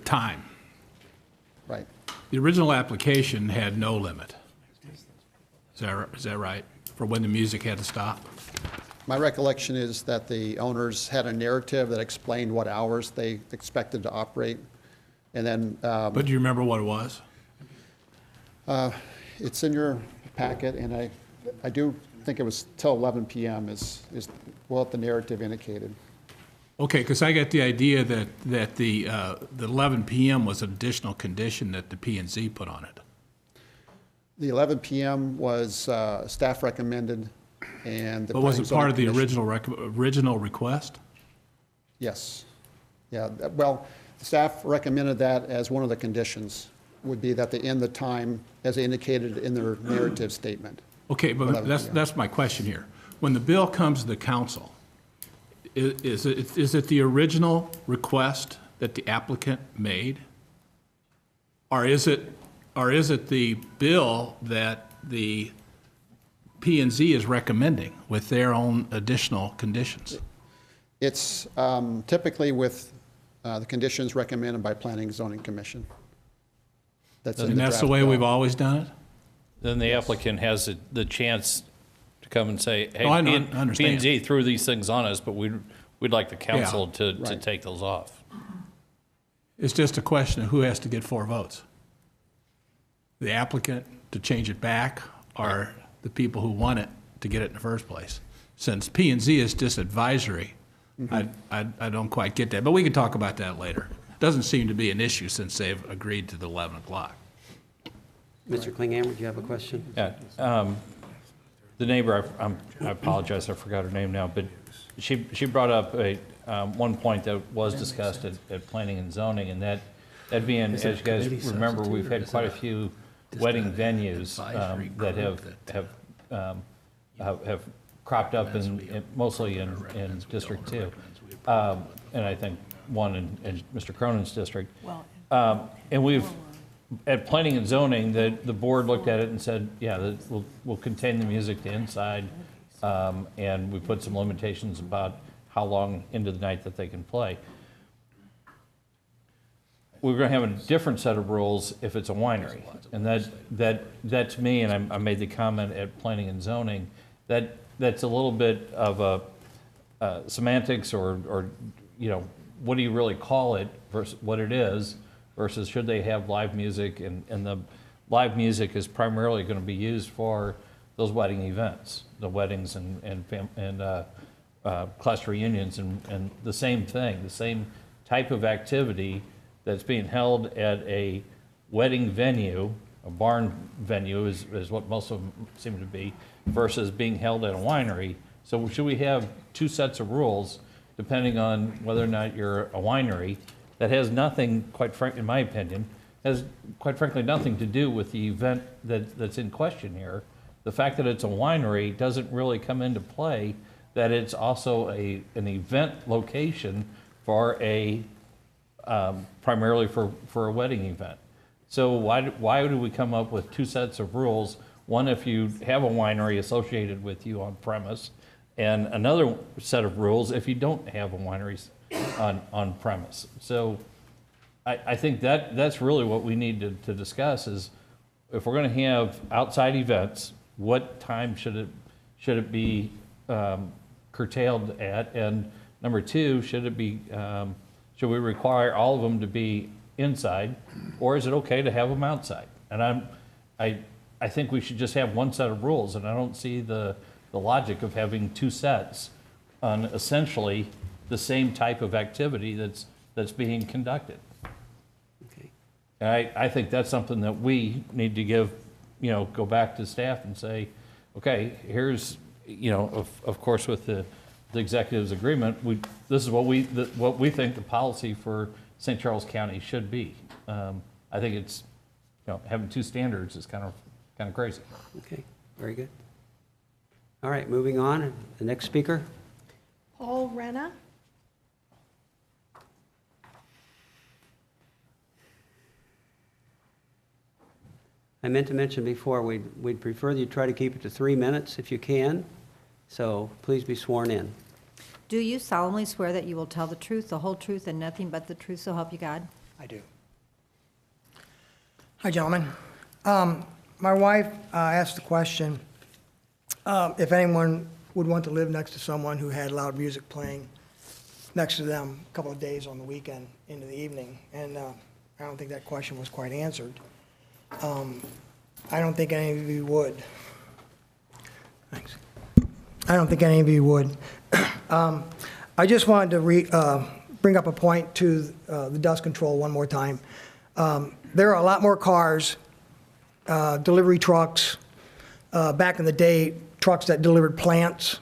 time. Right. The original application had no limit. Is that right? For when the music had to stop? My recollection is that the owners had a narrative that explained what hours they expected to operate, and then But do you remember what it was? it's in your packet, and I do think it was till 11 p.m. is what the narrative indicated. Okay, because I got the idea that the 11 p.m. was an additional condition that the P&Z put on it. The 11 p.m. was staff recommended, and the But was it planning part of the zoning commission- original request? Yes. Yeah, well, staff recommended that as one of the conditions, would be that they end the time as indicated in their narrative statement. Okay, but 11 p.m. that's my question here. When the bill comes to the council, is it the original request that the applicant made? Or is it the bill that the P and Z is recommending with their own additional conditions? It's typically with the conditions recommended by Planning and Zoning Commission. That's in And that's the draft way bill. we've always done it? Then the applicant has the chance to come and say, hey, Oh, I P understand. and Z threw these things on us, but we'd like the council to Right. take those off. It's just a question of who has to get 4 votes. The applicant to change it back, or the people who want it to get it in the first place? Since P and Z is just advisory, I don't quite get that, but we can talk about that later. Doesn't seem to be an issue since they've agreed to the 11 o'clock. Mr. Klinghammer, do you have a question? Yeah, the neighbor, I apologize, I forgot her name now, but she brought up one point that was discussed at Planning and Zoning, and that being, as you guys remember, we've had quite a few wedding venues that have cropped up mostly in District 2, and I think one in Mr. Cronin's district. And we've, at Planning and Zoning, the board looked at it and said, yeah, we'll contain the music to inside, and we put some limitations about how long into the night that they can play. We're going to have a different set of rules if it's a winery, and that to me, and I made the comment at Planning and Zoning, that's a little bit of a semantics, or you know, what do you really call it versus what it is, versus should they have live music, and the live music is primarily going to be used for those wedding events, the weddings and class reunions, and the same thing, the same type of activity that's being held at a wedding venue, a barn venue is what most of them seem to be, versus being held at a winery. So should we have 2 sets of rules depending on whether or not you're a winery that has nothing, in my opinion, has quite frankly nothing to do with the event that's in question here. The fact that it's a winery doesn't really come into play, that it's also an event location for primarily for a wedding event. So why do we come up with 2 sets of rules? One, if you have a winery associated with you on premise, and another set of rules if you don't have a winery on premise. So I think that's really what we need to discuss is, if we're going to have outside events, what time should it be curtailed at? And number 2, should we require all of them to be inside, or is it okay to have them outside? And I think we should just have 1 set of rules, and I don't see the logic of having 2 sets on essentially the same type of activity that's being conducted. Okay. And I think that's something that we need to go back to staff and say, okay, here's, of course, with the executive's agreement, this is what we think the policy for St. Charles County should be. I think it's, having 2 standards is kind of crazy. Okay, very good. All right, moving on. The next speaker. Paul Renna. I meant to mention before, we'd prefer you try to keep it to 3 minutes if you can, so please be sworn in. Do you solemnly swear that you will tell the truth, the whole truth, and nothing but the truth, so help you God? I do. Hi, gentlemen. My wife asked the question if anyone would want to live next to someone who had loud music playing next to them a couple of days on the weekend into the evening, and I don't think that question was quite answered. I don't think any of you would. Thanks. I don't think any of you would. I just wanted to bring up a point to the dust control one more time. There are a lot more cars, delivery trucks, back in the day, trucks that delivered plants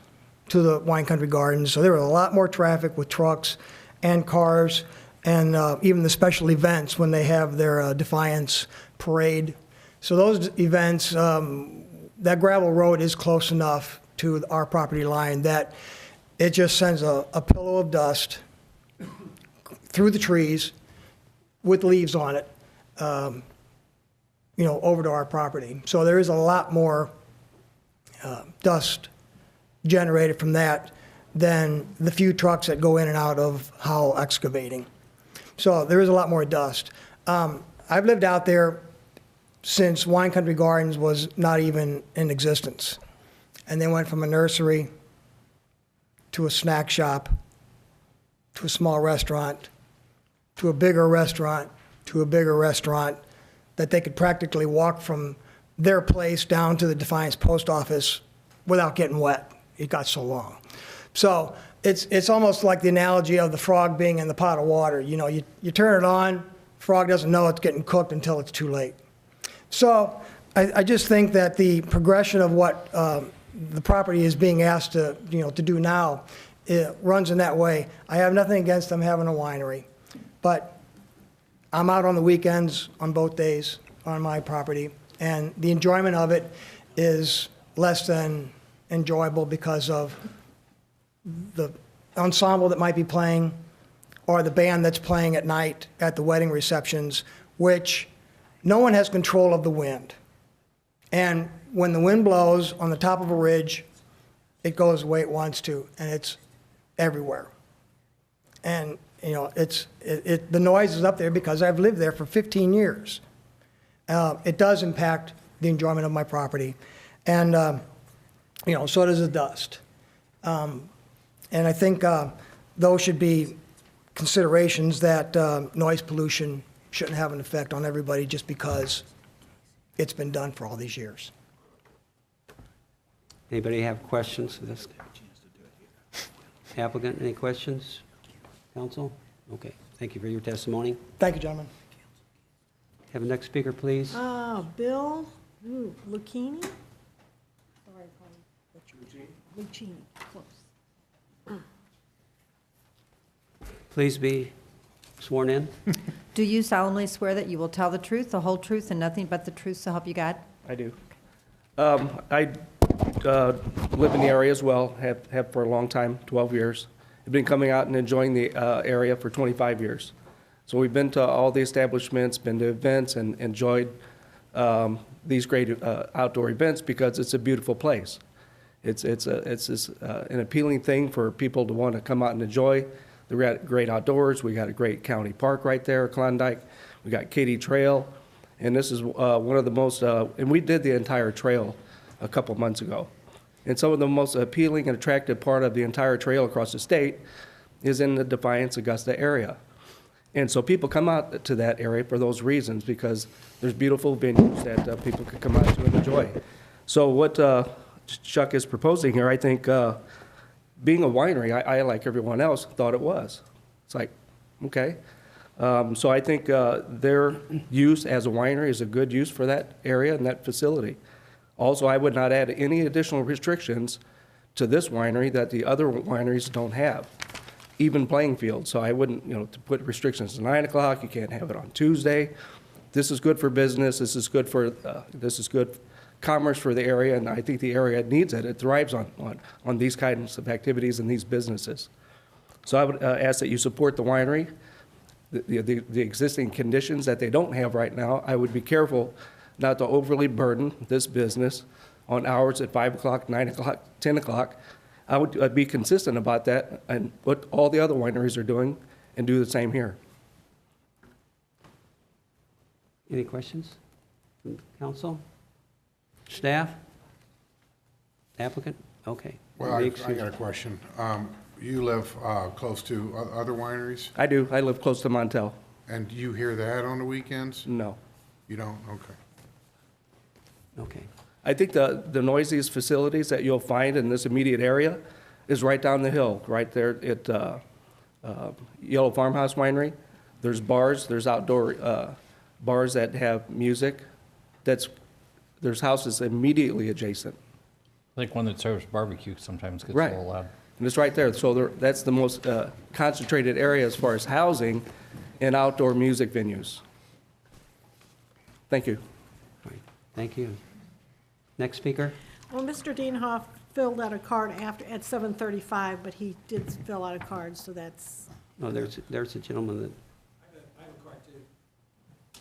to the Wine Country Gardens. So there was a lot more traffic with trucks and cars, and even the special events when they have their Defiance parade. So those events, that gravel road is close enough to our property line that it just sends a pillow of dust through the trees with leaves on it, over to our property. So there is a lot more dust generated from that than the few trucks that go in and out of Howell excavating. So there is a lot more dust. I've lived out there since Wine Country Gardens was not even in existence. And they went from a nursery to a snack shop to a small restaurant to a bigger restaurant to a bigger restaurant that they could practically walk from their place down to the Defiance post office without getting wet. It got so long. So it's almost like the analogy of the frog being in the pot of water. You turn it on, frog doesn't know it's getting cooked until it's too late. So I just think that the progression of what the property is being asked to do now, it runs in that way. I have nothing against them having a winery, but I'm out on the weekends on both days on my property, and the enjoyment of it is less than enjoyable because of the ensemble that might be playing or the band that's playing at night at the wedding receptions, which no one has control of the wind. And when the wind blows on the top of a ridge, it goes the way it wants to, and it's everywhere. And the noise is up there because I've lived there for 15 years. It does impact the enjoyment of my property, and so does the dust. And I think those should be considerations that noise pollution shouldn't have an effect on everybody just because it's been done for all these years. Anybody have questions for this applicant? Any questions? Council? Okay, thank you for your testimony. Thank you, gentlemen. Have the next speaker, please. Bill Lucchini? Sorry, Lucchini, close. Please be sworn in. Do you solemnly swear that you will tell the truth, the whole truth, and nothing but the truth, so help you God? I do. I live in the area as well, have for a long time, 12 years. I've been coming out and enjoying the area for 25 years. So we've been to all the establishments, been to events, and enjoyed these great outdoor events because it's a beautiful place. It's an appealing thing for people to want to come out and enjoy the great outdoors. We got a great county park right there, Klondike. We got Katy Trail, and this is one of the most, and we did the entire trail a couple months ago. And some of the most appealing and attractive part of the entire trail across the state is in the Defiance, Augusta area. And so people come out to that area for those reasons, because there's beautiful venues that people could come out to and enjoy. So what Chuck is proposing here, I think, being a winery, I, like everyone else, thought it was. It's like, okay. So I think their use as a winery is a good use for that area and that facility. Also, I would not add any additional restrictions to this winery that the other wineries don't have, even playing field. So I wouldn't, to put restrictions to 9 o'clock, you can't have it on Tuesday. This is good for business, this is good commerce for the area, and I think the area needs it. It thrives on these kinds of activities and these businesses. So I would ask that you support the winery, the existing conditions that they don't have right now. I would be careful not to overly burden this business on hours at 5 o'clock, 9 o'clock, 10 o'clock. I would be consistent about that and what all the other wineries are doing and do the same here. Any questions from council? Staff? Applicant? Okay. Well, I got a question. You live close to other wineries? I do. I live close to Montel. And do you hear that on the weekends? No. You don't? Okay. Okay. I think the noisiest facilities that you'll find in this immediate area is right down the hill, right there at Yellow Farmhouse Winery. There's bars, there's outdoor bars that have music. There's houses immediately adjacent. I think one that serves barbecue sometimes gets a Right. little loud. And it's right there. So that's the most concentrated area as far as housing and outdoor music venues. Thank you. Thank you. Next speaker? Well, Mr. Dienhoff filled out a card at 7:35, but he did fill out a card, so that's Oh, there's a gentleman that. I have a card too.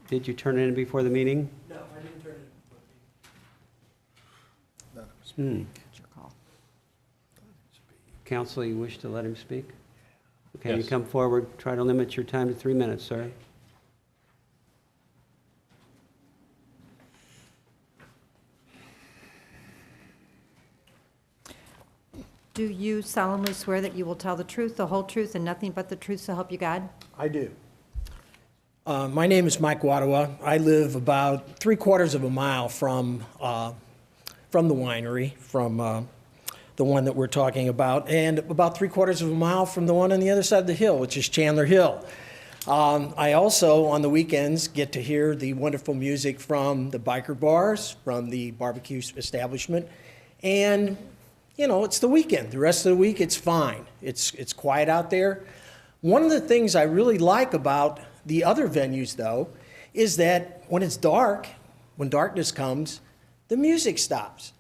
Did you turn it in before the meeting? No, I didn't turn it in before the meeting. It's your call. Counsel, you wish to let him speak? Okay, you Yes. come forward. Try to limit your time to 3 minutes, sir. Do you solemnly swear that you will tell the truth, the whole truth, and nothing but the truth, so help you God? I do. My name is Mike Wadawa. I live about 3/4 of a mile from the winery, from the one that we're talking about, and about 3/4 of a mile from the one on the other side of the hill, which is Chandler Hill. I also, on the weekends, get to hear the wonderful music from the biker bars, from the barbecue establishment, and you know, it's the weekend. The rest of the week, it's fine. It's quiet out there. One of the things I really like about the other venues, though, is that when it's dark, when darkness comes, the music stops.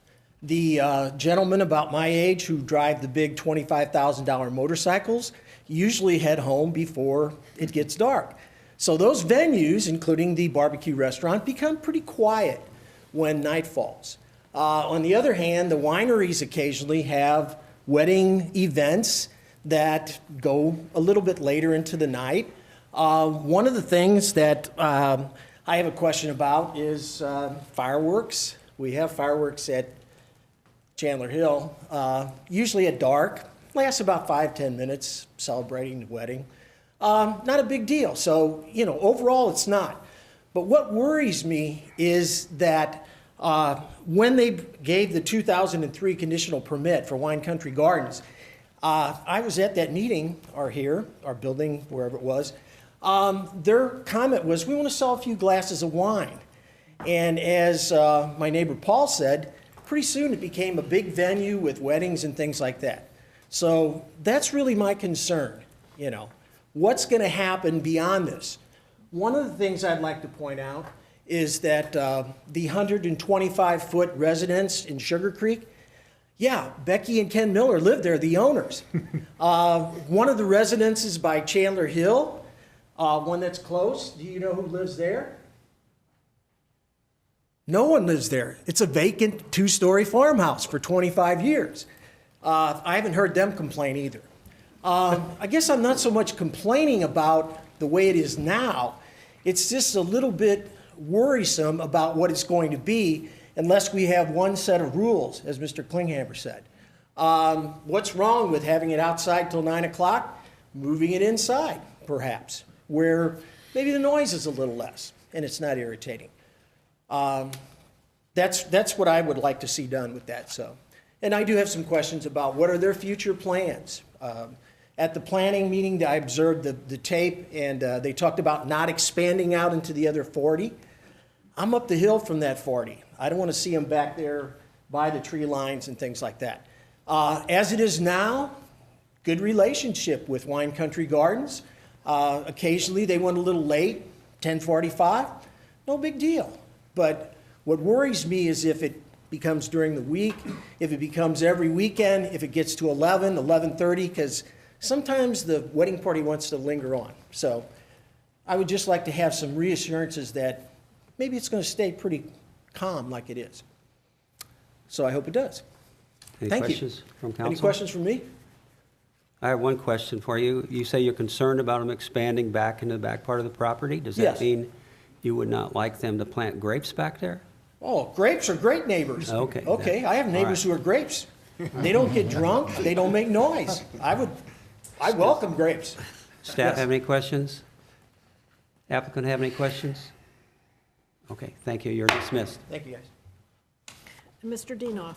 The gentlemen about my age who drive the big $25,000 motorcycles usually head home before it gets dark. So those venues, including the barbecue restaurant, become pretty quiet when night falls. On the other hand, the wineries occasionally have wedding events that go a little bit later into the night. One of the things that I have a question about is fireworks. We have fireworks at Chandler Hill, usually at dark, lasts about 5-10 minutes celebrating the wedding. Not a big deal. So, you know, overall it's not. But what worries me is that when they gave the 2003 conditional permit for Wine Country Gardens, I was at that meeting, or here, our building, wherever it was. Their comment was, we want to sell a few glasses of wine. And as my neighbor Paul said, pretty soon it became a big venue with weddings and things like that. So that's really my concern, you know. What's going to happen beyond this? One of the things I'd like to point out is that the 125-foot residence in Sugar Creek, yeah, Becky and Ken Miller live there, the owners. One of the residences by Chandler Hill, one that's close, do you know who lives there? No one lives there. It's a vacant 2-story farmhouse for 25 years. I haven't heard them complain either. I guess I'm not so much complaining about the way it is now. It's just a little bit worrisome about what it's going to be unless we have one set of rules, as Mr. Klinghammer said. What's wrong with having it outside till 9 o'clock, moving it inside, perhaps, where maybe the noise is a little less and it's not irritating. That's what I would like to see done with that. So, and I do have some questions about what are their future plans. At the planning meeting, I observed the tape, and they talked about not expanding out into the other 40. I'm up the hill from that 40. I don't want to see them back there by the tree lines and things like that. As it is now, good relationship with Wine Country Gardens. Occasionally they went a little late, 10:45, no big deal. But what worries me is if it becomes during the week, if it becomes every weekend, if it gets to 11, 11:30, because sometimes the wedding party wants to linger on. So I would just like to have some reassurances that maybe it's going to stay pretty calm like it is. So I hope it does. Any Thank questions you. from council? Any questions from me? I have one question for you. You say you're concerned about them expanding back into the back part of the property. Does that Yes. mean you would not like them to plant grapes back there? Oh, grapes are great neighbors. Okay. Okay, I have neighbors who are grapes. They don't get drunk, they don't make noise. I welcome grapes. Staff Yes. have any questions? Applicant have any questions? Okay, thank you. You're dismissed. Thank you, guys. Mr. Dienoff.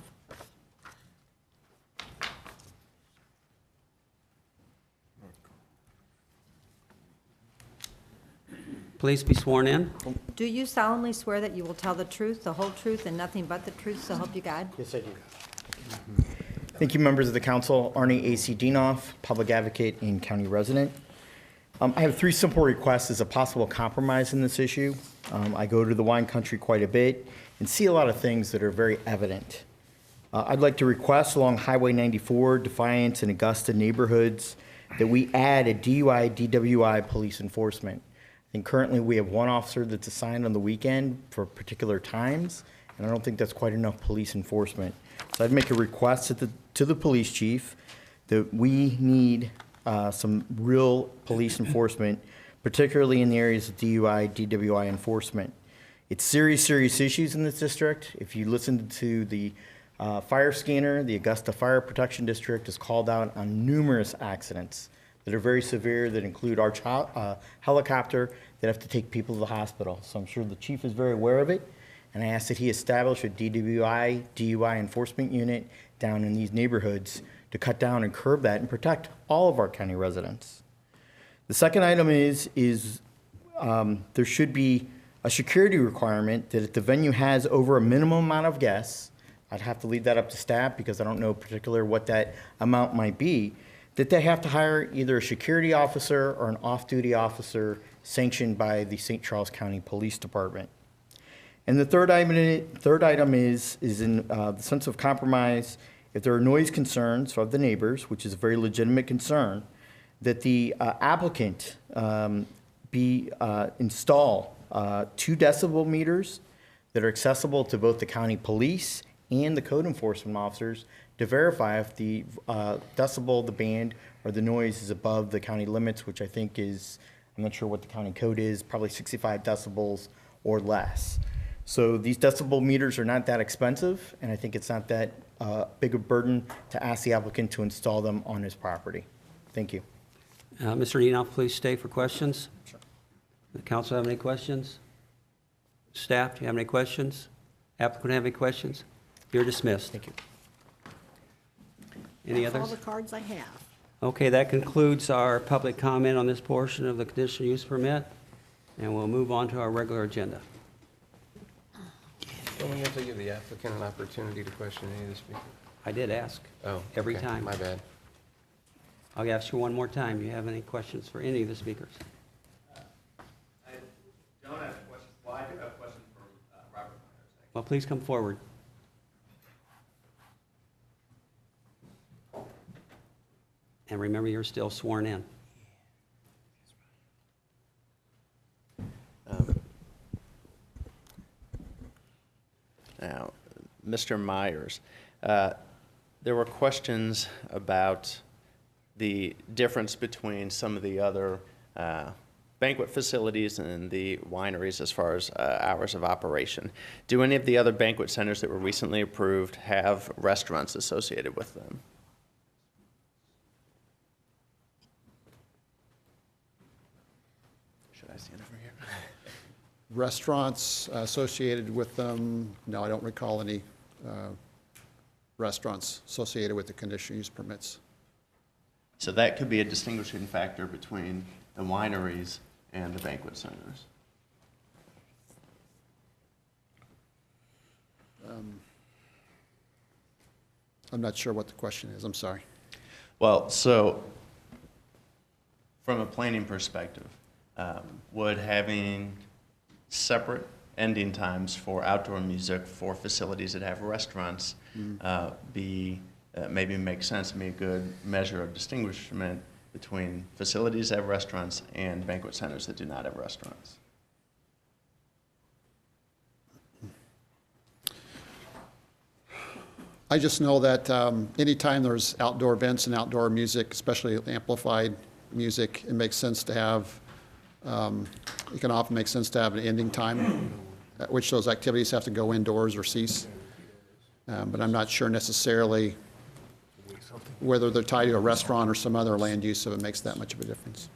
Please be sworn in. Do you solemnly swear that you will tell the truth, the whole truth, and nothing but the truth, so help you God? Yes, I do. Thank you, members of the council. Arnie A.C. Dienoff, public advocate and county resident. I have 3 simple requests as a possible compromise in this issue. I go to the wine country quite a bit and see a lot of things that are very evident. I'd like to request along Highway 94, Defiance and Augusta neighborhoods that we add a DUI, DWI police enforcement. I think currently we have one officer that's assigned on the weekend for particular times, and I don't think that's quite enough police enforcement. So I'd make a request to the police chief that we need some real police enforcement, particularly in the areas of DUI, DWI enforcement. It's serious issues in this district. If you listen to the fire scanner, the Augusta Fire Protection District has called out on numerous accidents that are very severe, that include our helicopter that have to take people to the hospital. So I'm sure the chief is very aware of it, and I ask that he establish a DWI, DUI enforcement unit down in these neighborhoods to cut down and curb that and protect all of our county residents. The second item is there should be a security requirement that if the venue has over a minimum amount of guests, I'd have to leave that up to staff because I don't know particular what that amount might be, that they have to hire either a security officer or an off-duty officer sanctioned by the St. Charles County Police Department. And the third item is in the sense of compromise. If there are noise concerns of the neighbors, which is a very legitimate concern, that the applicant install 2 decibel meters that are accessible to both the county police and the code enforcement officers to verify if the decibel, the band, or the noise is above the county limits, which I think is, I'm not sure what the county code is, probably 65 decibels or less. So these decibel meters are not that expensive, and I think it's not that big a burden to ask the applicant to install them on his property. Thank you. Mr. Enoff, please stay for questions. Sure. The council have any questions? Staff, do you have any questions? Applicant have any questions? You're dismissed. Thank you. Any That's others? all the cards I have. Okay, that concludes our public comment on this portion of the conditional use permit, and we'll move on to our regular agenda. Don't we have to give the applicant an opportunity to question any of the speakers? I did ask. Oh, every okay. time. My bad. I'll ask you one more time. Do you have any questions for any of the speakers? I don't have a question. Well, I do have a question for Robert Myers. Well, please come forward. And remember, you're still sworn in. Now, Mr. Myers, there were questions about the difference between some of the other banquet facilities and the wineries as far as hours of operation. Do any of the other banquet centers that were recently approved have restaurants associated with them? Should I stand over here? Restaurants associated with them, no, I don't recall any restaurants associated with the conditional use permits. So that could be a distinguishing factor between the wineries and the banquet centers. I'm not sure what the question is, I'm sorry. Well, so from a planning perspective, would having separate ending times for outdoor music for facilities that have restaurants maybe make sense, be a good measure of distinguishment between facilities that have restaurants and banquet centers that do not have restaurants? I just know that anytime there's outdoor events and outdoor music, especially amplified music, it makes sense to have, it can often make sense to have an ending time at which those activities have to go indoors or cease. But I'm not sure necessarily whether they're tied to a restaurant or some other land use, so it makes that much of a difference.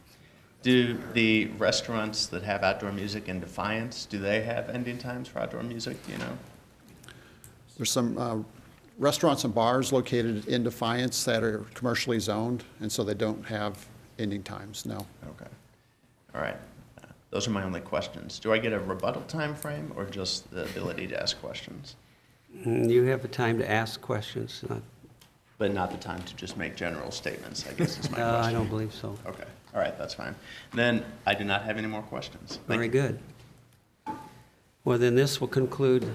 Do the restaurants that have outdoor music in Defiance, do they have ending times for outdoor music, do you know? There's some restaurants and bars located in Defiance that are commercially zoned, and so they don't have ending times, no. Okay. All right. Those are my only questions. Do I get a rebuttal time frame or just the ability to ask questions? You have the time to ask questions. But not the time to just make general statements, I guess is my question. I don't believe so. Okay. All right, that's fine. Then I do not have any more questions. Very good. Well, then this will conclude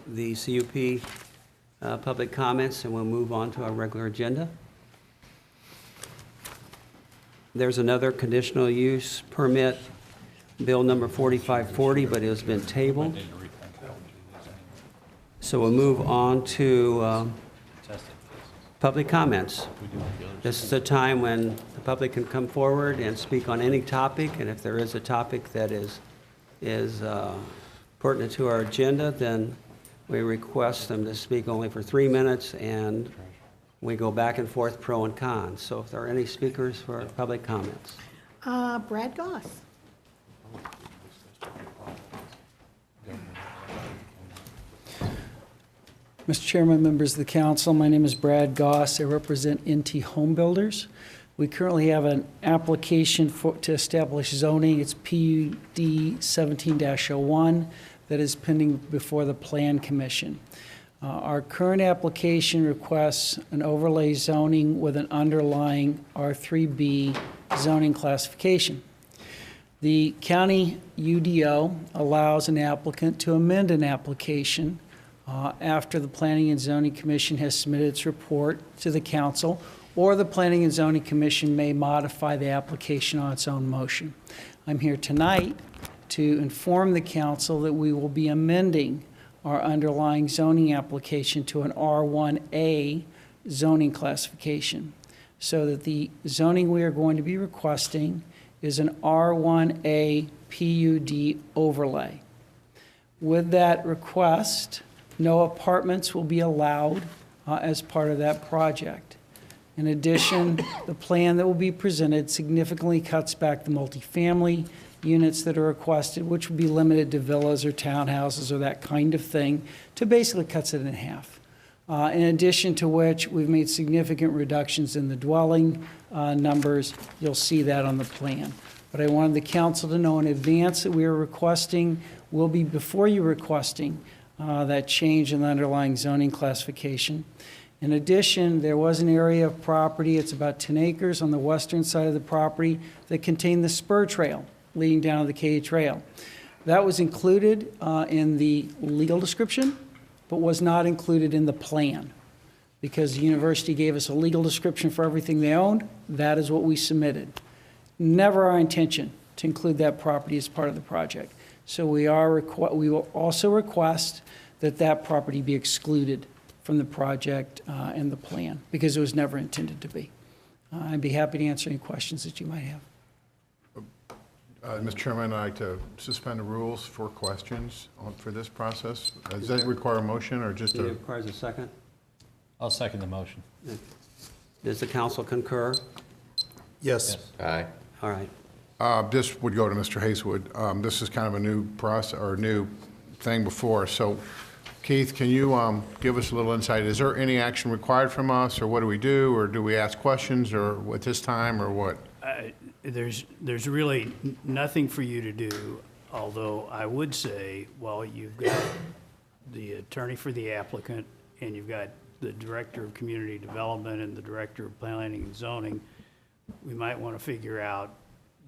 the CUP public comments, and we'll move on to our regular agenda. There's another conditional use permit, bill number 4540, but it has been tabled. So we'll move on to public comments. This is a time when the public can come forward and speak on any topic, and if there is a topic that is pertinent to our agenda, then we request them to speak only for 3 minutes, and we go back and forth pro and con. So if there are any speakers for public comments. Brad Goss. Mr. Chairman, members of the council, my name is Brad Goss. I represent NT Home Builders. We currently have an application to establish zoning. It's PUD 17-01 that is pending before the Plan Commission. Our current application requests an overlay zoning with an underlying R3B zoning classification. The county UDO allows an applicant to amend an application after the Planning and Zoning Commission has submitted its report to the council, or the Planning and Zoning Commission may modify the application on its own motion. I'm here tonight to inform the council that we will be amending our underlying zoning application to an R1A zoning classification, so that the zoning we are going to be requesting is an R1A PUD overlay. With that request, no apartments will be allowed as part of that project. In addition, the plan that will be presented significantly cuts back the multifamily units that are requested, which would be limited to villas or townhouses or that kind of thing, to basically cuts it in half. In addition to which, we've made significant reductions in the dwelling numbers. You'll see that on the plan. But I wanted the council to know in advance that we are requesting, will be before you requesting that change in the underlying zoning classification. In addition, there was an area of property, it's about 10 acres on the western side of the property, that contained the spur trail leading down to the Katy Trail. That was included in the legal description, but was not included in the plan, because the university gave us a legal description for everything they owned. That is what we submitted. Never our intention to include that property as part of the project. So we will also request that that property be excluded from the project and the plan, because it was never intended to be. I'd be happy to answer any questions that you might have. Mr. Chairman, I'd like to suspend the rules for questions for this process. Does that require a motion or just It a? requires a second. I'll second the motion. Does the council concur? Yes. Aye. All right. This would go to Mr. Hazewood. This is kind of a new process or new thing before. So, Keith, can you give us a little insight? Is there any action required from us, or what do we do, or do we ask questions, or at this time, or what? There's really nothing for you to do, although I would say, well, you've got the attorney for the applicant, and you've got the director of community development and the director of planning and zoning. We might want to figure out,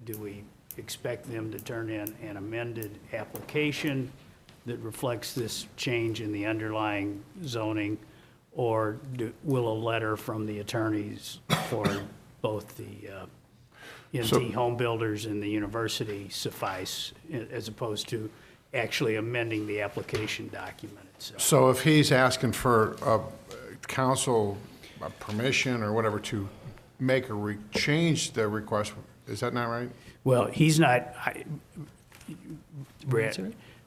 do we expect them to turn in an amended application that reflects this change in the underlying zoning, or will a letter from the attorneys for both the NT Home Builders and the university suffice, as opposed to actually amending the application document itself? So if he's asking for council permission or whatever to make change the request, is that not right? Well, he's not, Brett,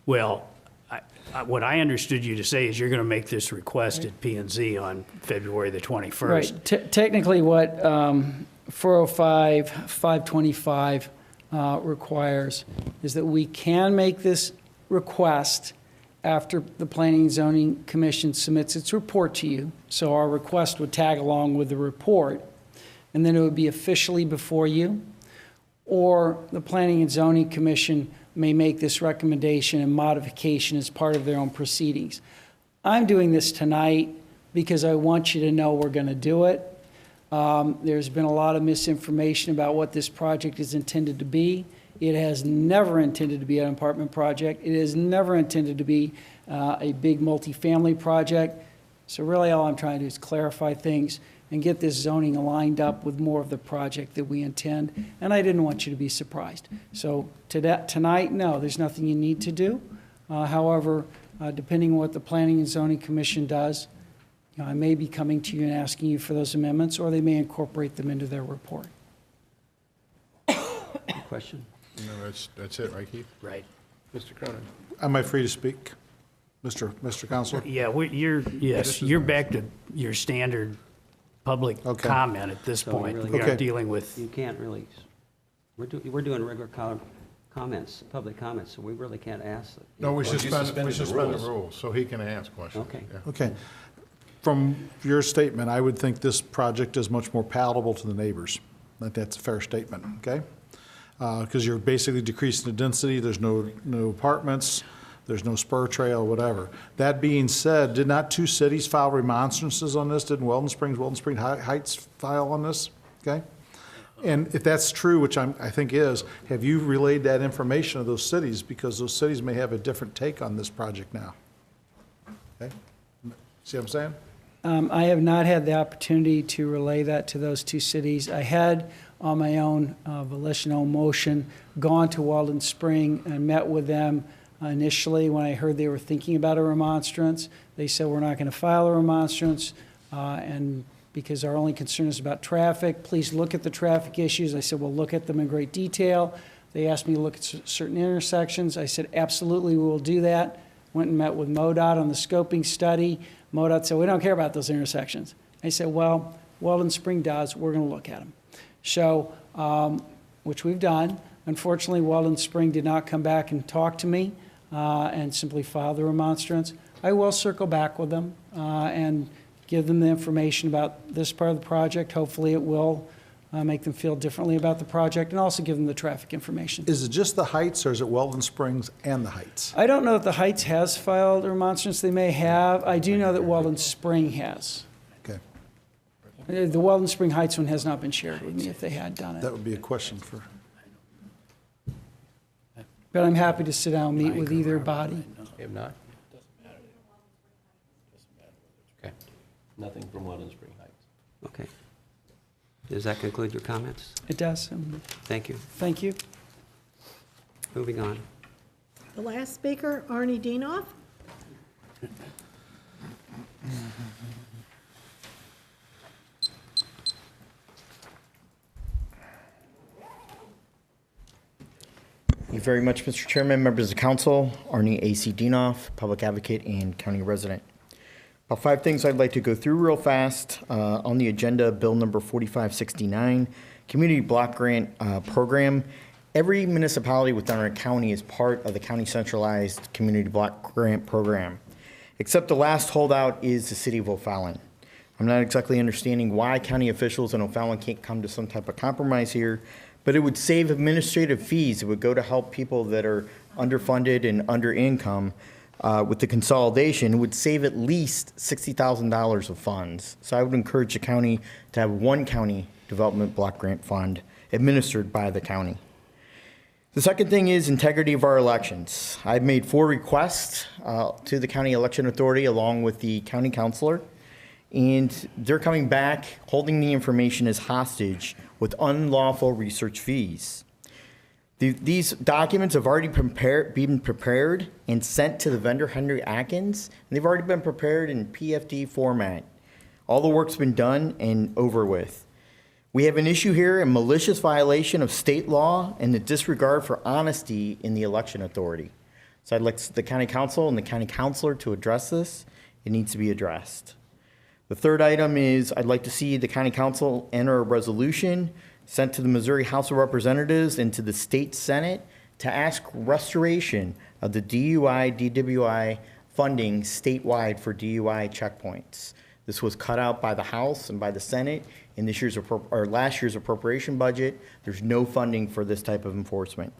well, what I understood you to say is you're going to make this request at P&Z on February the 21st. Right. Technically, what 405, 525 requires is that we can make this request after the Planning and Zoning Commission submits its report to you. So our request would tag along with the report, and then it would be officially before you. Or the Planning and Zoning Commission may make this recommendation and modification as part of their own proceedings. I'm doing this tonight because I want you to know we're going to do it. There's been a lot of misinformation about what this project is intended to be. It has never intended to be an apartment project. It is never intended to be a big multifamily project. So really, all I'm trying to do is clarify things and get this zoning aligned up with more of the project that we intend, and I didn't want you to be surprised. So tonight, no, there's nothing you need to do. However, depending on what the Planning and Zoning Commission does, I may be coming to you and asking you for those amendments, or they may incorporate them into their report. Question? No, that's it, right, Keith? Right. Mr. Cronin? Am I free to speak, Mr. Counselor? Yeah, you're back to your standard public comment at this So point. really- We are dealing with, You can't really, we're doing regular comments, public comments, so we really can't ask. No, we you suspend suspended the the rules. rules, so he can ask questions. Okay. Yeah. Okay. From your statement, I would think this project is much more palatable to the neighbors. I think that's a fair statement, okay? Because you're basically decreasing the density, there's no apartments, there's no spur trail, whatever. That being said, did not two cities file remonstrances on this? Didn't Weldon Springs Heights file on this? Okay? And if that's true, which I think is, have you relayed that information to those cities? Because those cities may have a different take on this project now. Okay? See what I'm saying? I have not had the opportunity to relay that to those two cities. I had, on my own volitional motion, gone to Weldon Spring and met with them initially when I heard they were thinking about a remonstrance. They said, we're not going to file a remonstrance, and because our only concern is about traffic, please look at the traffic issues. I said, we'll look at them in great detail. They asked me to look at certain intersections. I said, absolutely, we will do that. Went and met with MoDOT on the scoping study. MoDOT said, we don't care about those intersections. I said, well, Weldon Spring does. We're going to look at them. So, which we've done. Unfortunately, Weldon Spring did not come back and talk to me and simply file the remonstrance. I will circle back with them and give them the information about this part of the project. Hopefully, it will make them feel differently about the project, and also give them the traffic information. Is it just the Heights, or is it Weldon Springs and the Heights? I don't know if the Heights has filed a remonstrance. They may have. I do know that Weldon Spring has. Okay. The Weldon Spring Heights one has not been shared with me if they had done it. That would be a question for... But I'm happy to sit down and meet with either body. You have not? Okay. Nothing from Weldon Spring Heights. Okay. Does that conclude your comments? It does. Thank you. Thank you. Moving on. The last speaker, Arnie Dienoff. Thank you very much, Mr. Chairman, members of the council. Arnie A.C. Dienoff, public advocate and county resident. About 5 things I'd like to go through real fast. On the agenda, bill number 4569, community block grant program. Every municipality within our county is part of the county centralized community block grant program, except the last holdout is the city of O'Fallon. I'm not exactly understanding why county officials in O'Fallon can't come to some type of compromise here, but it would save administrative fees. It would go to help people that are underfunded and under income. With the consolidation, it would save at least $60,000 of funds. So I would encourage the county to have one county development block grant fund administered by the county. The second thing is integrity of our elections. I've made 4 requests to the county election authority along with the county councilor, and they're coming back holding the information as hostage with unlawful research fees. These documents have already been prepared and sent to the vendor, Henry Atkins, and they've already been prepared in PFD format. All the work's been done and over with. We have an issue here, a malicious violation of state law and the disregard for honesty in the election authority. So I'd like the county council and the county councilor to address this. It needs to be addressed. The third item is I'd like to see the county council enter a resolution sent to the Missouri House of Representatives and to the state Senate to ask restoration of the DUI, DWI funding statewide for DUI checkpoints. This was cut out by the House and by the Senate in this year's or last year's appropriation budget. There's no funding for this type of enforcement.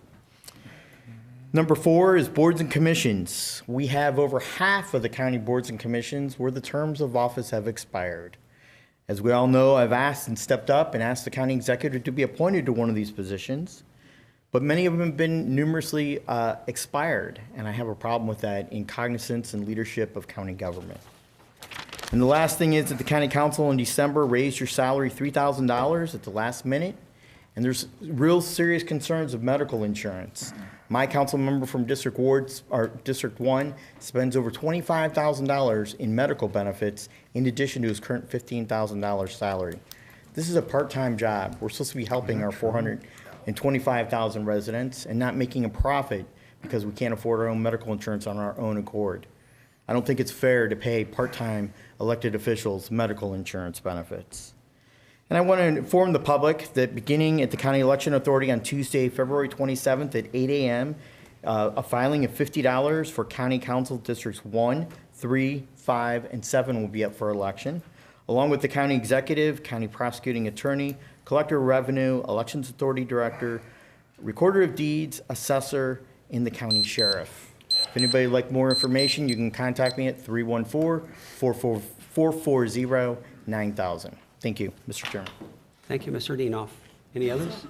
Number 4 is boards and commissions. We have over half of the county boards and commissions where the terms of office have expired. As we all know, I've asked and stepped up and asked the county executive to be appointed to one of these positions, but many of them have been numerously expired, and I have a problem with that in cognizance and leadership of county government. And the last thing is that the county council in December raised your salary $3,000 at the last minute, and there's real serious concerns of medical insurance. My council member from District 1 spends over $25,000 in medical benefits in addition to his current $15,000 salary. This is a part-time job. We're supposed to be helping our 425,000 residents and not making a profit because we can't afford our own medical insurance on our own accord. I don't think it's fair to pay part-time elected officials medical insurance benefits. And I want to inform the public that beginning at the County Election Authority on Tuesday, February 27th at 8 a.m., a filing of $50 for County Council Districts 1, 3, 5, and 7 will be up for election, along with the County Executive, County Prosecuting Attorney, Collector of Revenue, Elections Authority Director, Recorder of Deeds, Assessor, and the County Sheriff. If anybody would like more information, you can contact me at 314-440-9000. Thank you, Mr. Chairman. Thank you, Mr. Dienoff. Any others?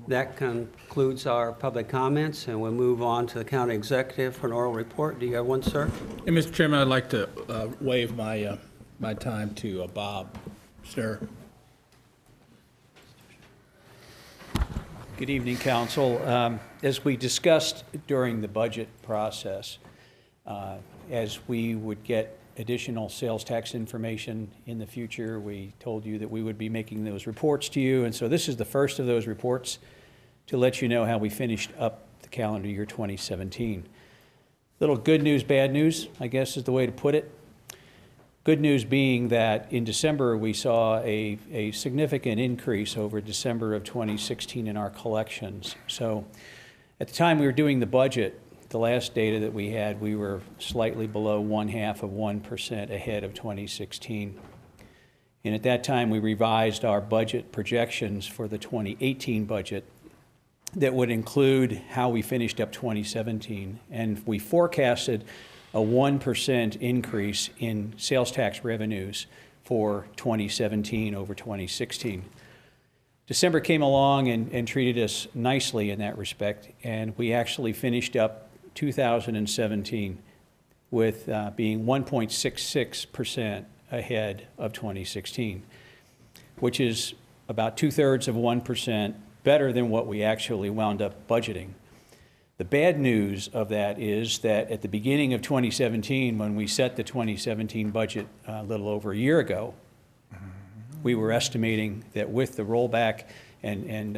That concludes our public comments, and we'll move on to the county executive for an oral report. Do you have one, sir? Hey, Mr. Chairman, I'd like to waive my time to Bob Stir. Good evening, Council. As we discussed during the budget process, as we would get additional sales tax information in the future, we told you that we would be making those reports to you. And so this is the first of those reports to let you know how we finished up the calendar year 2017. Little good news, bad news, I guess is the way to put it. Good news being that in December, we saw a significant increase over December of 2016 in our collections. So at the time we were doing the budget, the last data that we had, we were slightly below 0.5% ahead of 2016. And at that time, we revised our budget projections for the 2018 budget that would include how we finished up 2017. And we forecasted a 1% increase in sales tax revenues for 2017 over 2016. December came along and treated us nicely in that respect, and we actually finished up 2017 with being 1.66% ahead of 2016, which is about 2/3 of 1% better than what we actually wound up budgeting. The bad news of that is that at the beginning of 2017, when we set the 2017 budget a little over a year ago, we were estimating that with the rollback and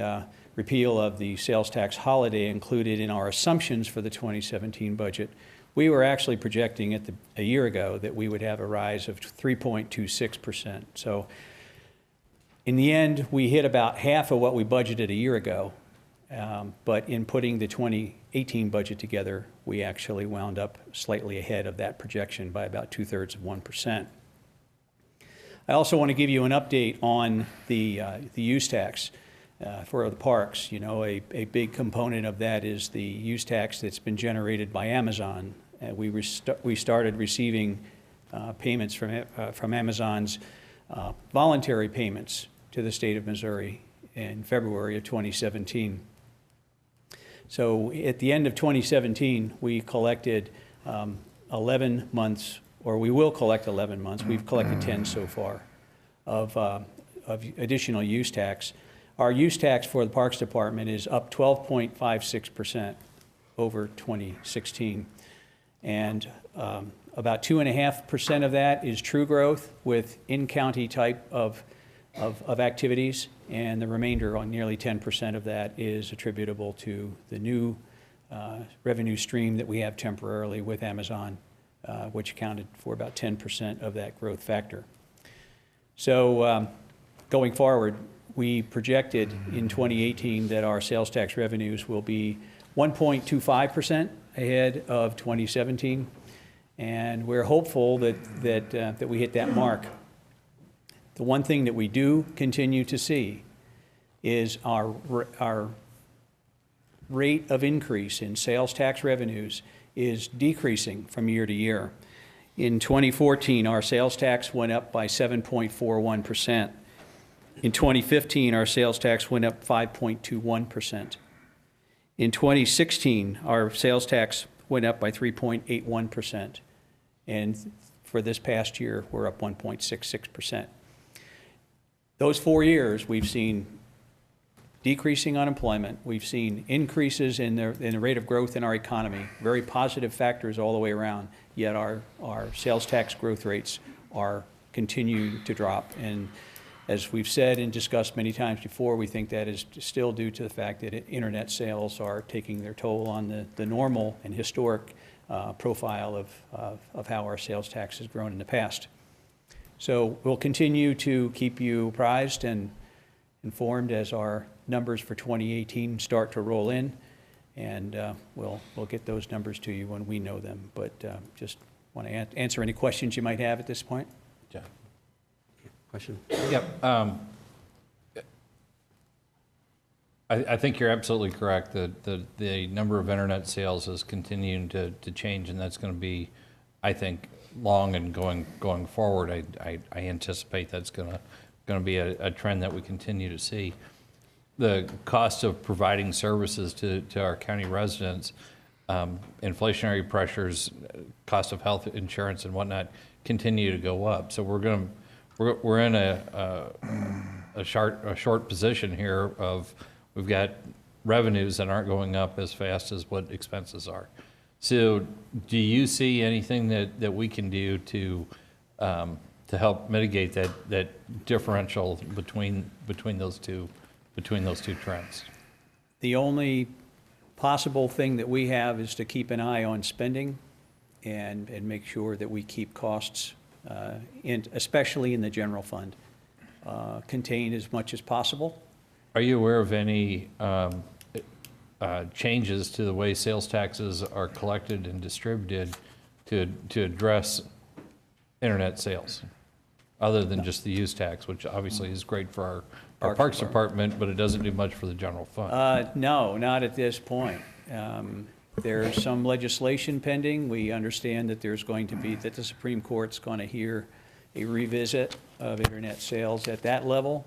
repeal of the sales tax holiday included in our assumptions for the 2017 budget, we were actually projecting a year ago that we would have a rise of 3.26%. So in the end, we hit about half of what we budgeted a year ago, but in putting the 2018 budget together, we actually wound up slightly ahead of that projection by about 2/3 of 1%. I also want to give you an update on the use tax. For the parks. You know, a big component of that is the use tax that's been generated by Amazon. We started receiving payments from Amazon's voluntary payments to the state of Missouri in February of 2017. So at the end of 2017, we collected 11 months, or we will collect 11 months. We've collected 10 so far of additional use tax. Our use tax for the Parks Department is up 12.56% over 2016. And about 2.5% of that is true growth with in-county type of activities, and the remainder, on nearly 10% of that, is attributable to the new revenue stream that we have temporarily with Amazon, which accounted for about 10% of that growth factor. So going forward, we projected in 2018 that our sales tax revenues will be 1.25% ahead of 2017, and we're hopeful that we hit that mark. The one thing that we do continue to see is our rate of increase in sales tax revenues is decreasing from year to year. In 2014, our sales tax went up by 7.41%. In 2015, our sales tax went up 5.21%. In 2016, our sales tax went up by 3.81%. And for this past year, we're up 1.66%. Those 4 years, we've seen decreasing unemployment. We've seen increases in the rate of growth in our economy, very positive factors all the way around, yet our sales tax growth rates are continuing to drop. And as we've said and discussed many times before, we think that is still due to the fact that internet sales are taking their toll on the normal and historic profile of how our sales tax has grown in the past. So we'll continue to keep you apprised and informed as our numbers for 2018 start to roll in, and we'll get those numbers to you when we know them. But just want to answer any questions you might have at this point. Yeah. Question? Yep. I think you're absolutely correct that the number of internet sales is continuing to change, and that's going to be, I think, long and going forward. I anticipate that's going to be a trend that we continue to see. The cost of providing services to our county residents, inflationary pressures, cost of health insurance and whatnot continue to go up. So we're in a short position here of we've got revenues that aren't going up as fast as what expenses are. So do you see anything that we can do to help mitigate that differential between those two trends? The only possible thing that we have is to keep an eye on spending and make sure that we keep costs, especially in the general fund, contained as much as possible. Are you aware of any changes to the way sales taxes are collected and distributed to address internet sales, other than just the use tax, which obviously is great for our Parks Department, but it doesn't do much for the general fund? No, not at this point. There's some legislation pending. We understand that that the Supreme Court's going to hear a revisit of internet sales at that level.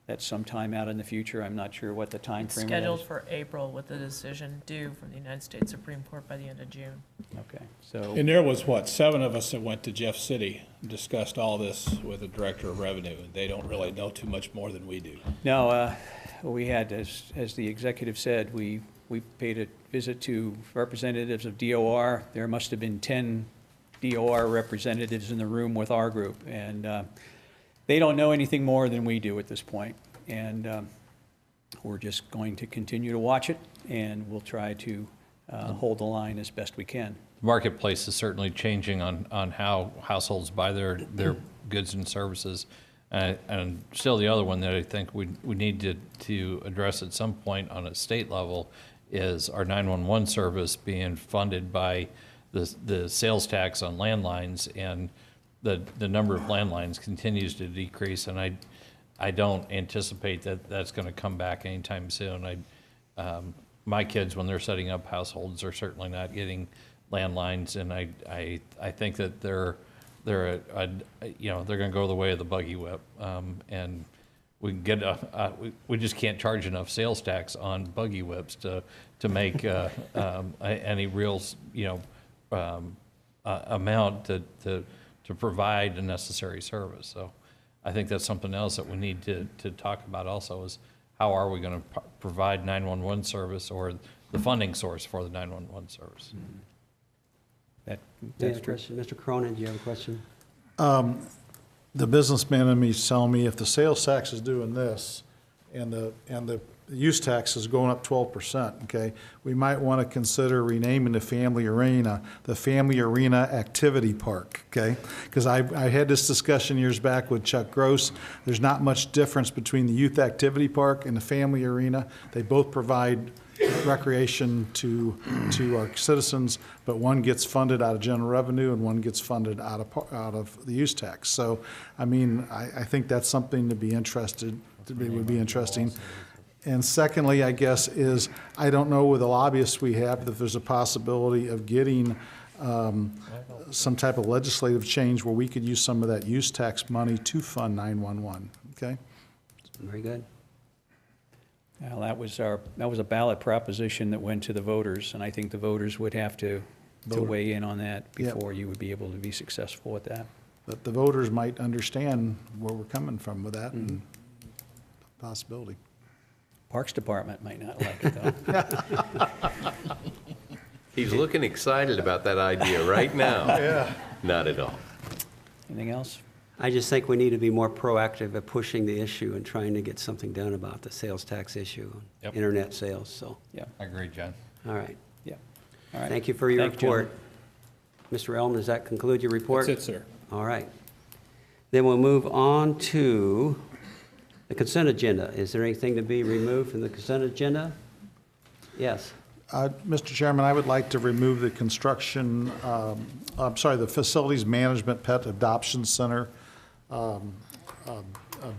That's sometime out in the future. I'm not sure what the time It's frame is. scheduled for April with the decision due from the United States Supreme Court by the end of June. Okay, so. And there was, 7 of us that went to Jeff City and discussed all this with the Director of Revenue. They don't really know too much more than we do. No, we had, as the executive said, we paid a visit to representatives of DOR. There must have been 10 DOR representatives in the room with our group, and they don't know anything more than we do at this point. And we're just going to continue to watch it, and we'll try to hold the line as best we can. The marketplace is certainly changing on how households buy their goods and services. And still the other one that I think we need to address at some point on a state level is our 911 service being funded by the sales tax on landlines, and the number of landlines continues to decrease, and I don't anticipate that that's going to come back anytime soon. My kids, when they're setting up households, are certainly not getting landlines, and I think that they're going to go the way of the buggy whip, and we can get we just can't charge enough sales tax on buggy whips to make any real amount to provide a necessary service. So I think that's something else that we need to talk about also, is how are we going to provide 911 service, or the funding source for the 911 service. That's true. Mr. Cronin, do you have a question? The businessman in me is telling me if the sales tax is doing this and the use tax is going up 12%, okay, we might want to consider renaming the Family Arena the Family Arena Activity Park, okay? Because I had this discussion years back with Chuck Gross. There's not much difference between the Youth Activity Park and the Family Arena. They both provide recreation to our citizens, but one gets funded out of general revenue and one gets funded out of the use tax. So, I mean, I think that's something to be would be interesting. And secondly, I guess, is I don't know with the lobbyists we have if there's a possibility of getting some type of legislative change where we could use some of that use tax money to fund 911. Okay. Very good. Well, that was a ballot proposition that went to the voters, and I think the voters would have to to weigh in on that before you would be able to be successful with that. That the voters might understand where we're coming from with that and possibility. Parks Department might not like it, though. He's looking excited about that idea right now. Yeah. Not at all. Anything else? I just think we need to be more proactive at pushing the issue and trying to get something done about the sales tax issue on Yep. internet sales, so. Yeah. I agree, John. All right. Yeah. All right. Thank you for your Thank you, report. Mr. Elm, does that conclude your report? That's it, sir. All right. Then we'll move on to the consent agenda. Is there anything to be removed from the consent agenda? Yes. Mr. Chairman, I would like to remove the construction, the Facilities Management Pet Adoption Center a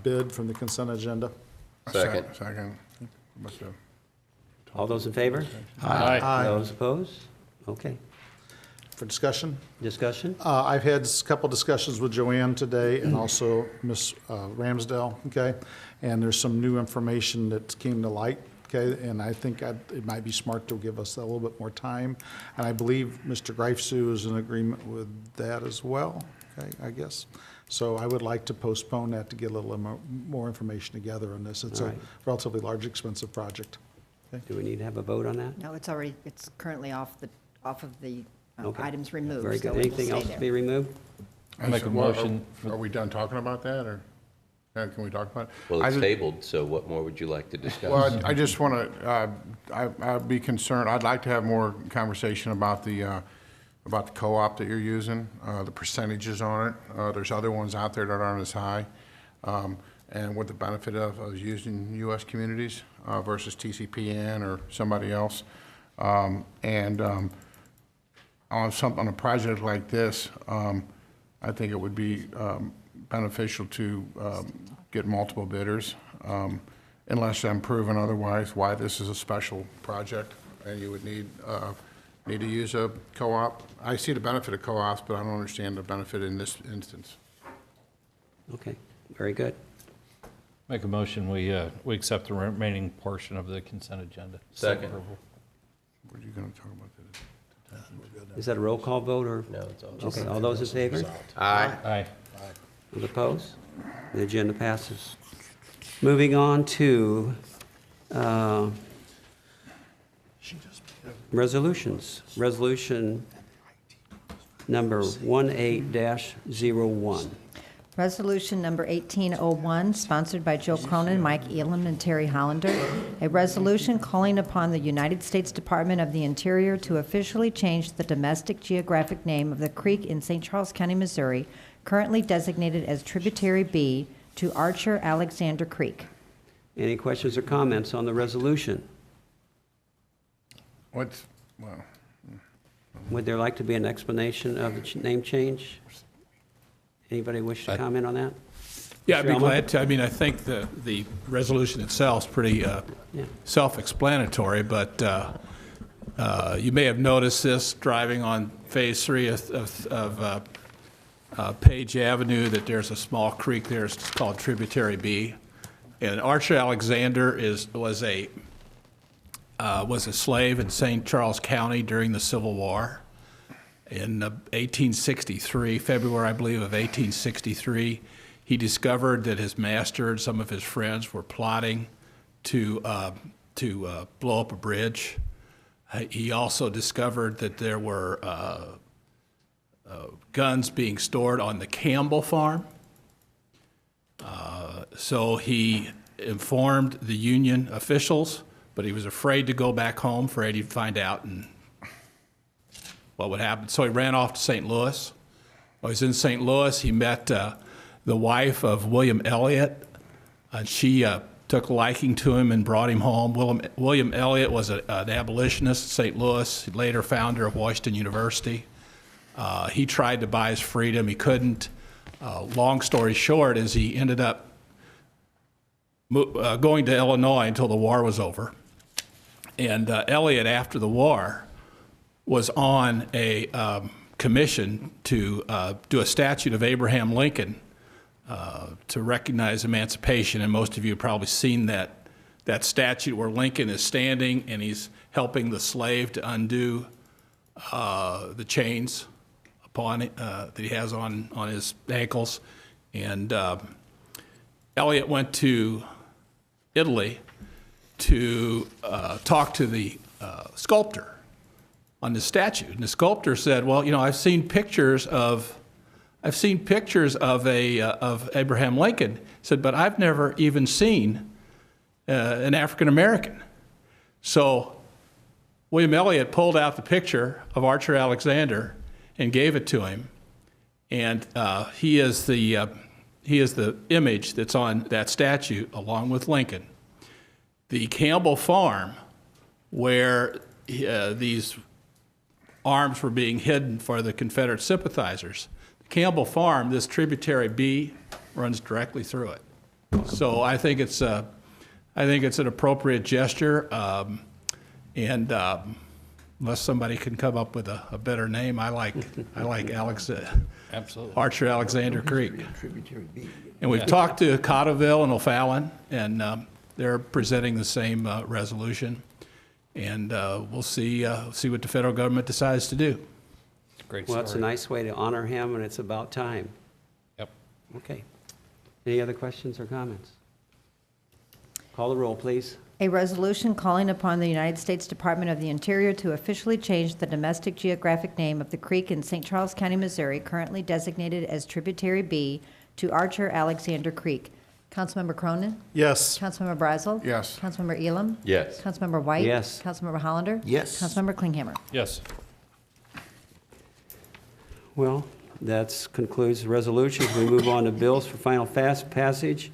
bid from the consent agenda. Second. Second. Must have- All those in favor? Aye. Those opposed? Okay. For discussion? Discussion? I've had a couple discussions with Joanne today and also Ms. Ramsdale, okay? And there's some new information that came to light, okay? And I think it might be smart to give us a little bit more time. And I believe Mr. Greifsue is in agreement with that as well, okay, I guess. So I would like to postpone that to get a little more information together on this. It's All a right. relatively large, expensive project. Do we need to have a vote on that? No, it's currently off of the Okay. items removed. Very so good. it will Anything stay else there. to be removed? I make a Well, motion Are we done talking about that, or can we talk about it? Well, I it's just- tabled, so what more would you like to discuss? Well, I just want to, I'd be concerned, I'd like to have more conversation about the co-op that you're using, the percentages on it. There's other ones out there that aren't as high, and what the benefit of using U.S. communities versus TCPN or somebody else. On a project like this, I think it would be beneficial to get multiple bidders, unless I'm proven otherwise why this is a special project, and you would need to use a co-op. I see the benefit of co-ops, but I don't understand the benefit in this instance. Okay, very good. Make a motion, we accept the remaining portion of the consent agenda. Second. Approval. What are you going to talk about today? Is that a roll call vote, or? No, it's all. Okay, all those in favor? Aye. Aye. Those opposed? The agenda passes. Moving on to resolutions. Resolution number 18-01. Resolution number 1801, sponsored by Joe Cronin, Mike Elam, and Terry Hollander. A resolution calling upon the United States Department of the Interior to officially change the domestic geographic name of the creek in St. Charles County, Missouri, currently designated as Tributary B, to Archer Alexander Creek. Any questions or comments on the resolution? Well, Would there like to be an explanation of the name change? Anybody wish to comment on that? Yeah, I'd be Mr. Elmer? glad to. I mean, I think the resolution itself is pretty self-explanatory, but you may have noticed this driving on Phase 3 of Page Avenue, that there's a small creek there. It's called Tributary B. And Archer Alexander was a slave in St. Charles County during the Civil War. In 1863, February, I believe, of 1863, he discovered that his master and some of his friends were plotting to blow up a bridge. He also discovered that there were guns being stored on the Campbell farm. So he informed the Union officials, but he was afraid to go back home, afraid he'd find out and what would happen. So he ran off to St. Louis. While he was in St. Louis, he met the wife of William Elliott, and she took a liking to him and brought him home. William Elliott was an abolitionist in St. Louis, later founder of Washington University. He tried to buy his freedom. He couldn't. Long story short is he ended up going to Illinois until the war was over. And Elliott, after the war, was on a commission to do a statute of Abraham Lincoln to recognize emancipation. And most of you have probably seen that statute where Lincoln is standing and he's helping the slave to undo the chains upon it, that he has on his ankles. And Elliot went to Italy to talk to the sculptor on the statue. And the sculptor said, well, you know, I've seen pictures of Abraham Lincoln. He said, but I've never even seen an African American. So William Elliott pulled out the picture of Archer Alexander and gave it to him. And he is the image that's on that statue along with Lincoln. The Campbell Farm, where these arms were being hidden for the Confederate sympathizers, the Campbell Farm, this tributary B runs directly through it. So I think it's an appropriate gesture, and unless somebody can come up with a better name, I like Absolutely. Archer Alexander Creek. And we've talked to Cotterville and O'Fallon, and they're presenting the same resolution. And we'll see what the federal government decides to do. Great Well, it's a story. nice way to honor him, and it's about time. Yep. Okay. Any other questions or comments? Call the roll, please. A resolution calling upon the United States Department of the Interior to officially change the domestic geographic name of the creek in St. Charles County, Missouri, currently designated as Tributary B, to Archer Alexander Creek. Councilmember Cronin? Yes. Councilmember Brazel? Yes. Councilmember Elam? Yes. Councilmember White? Yes. Councilmember Hollander? Yes. Councilmember Klinghammer? Yes. Well, that concludes the resolutions. We move on to bills for final passage.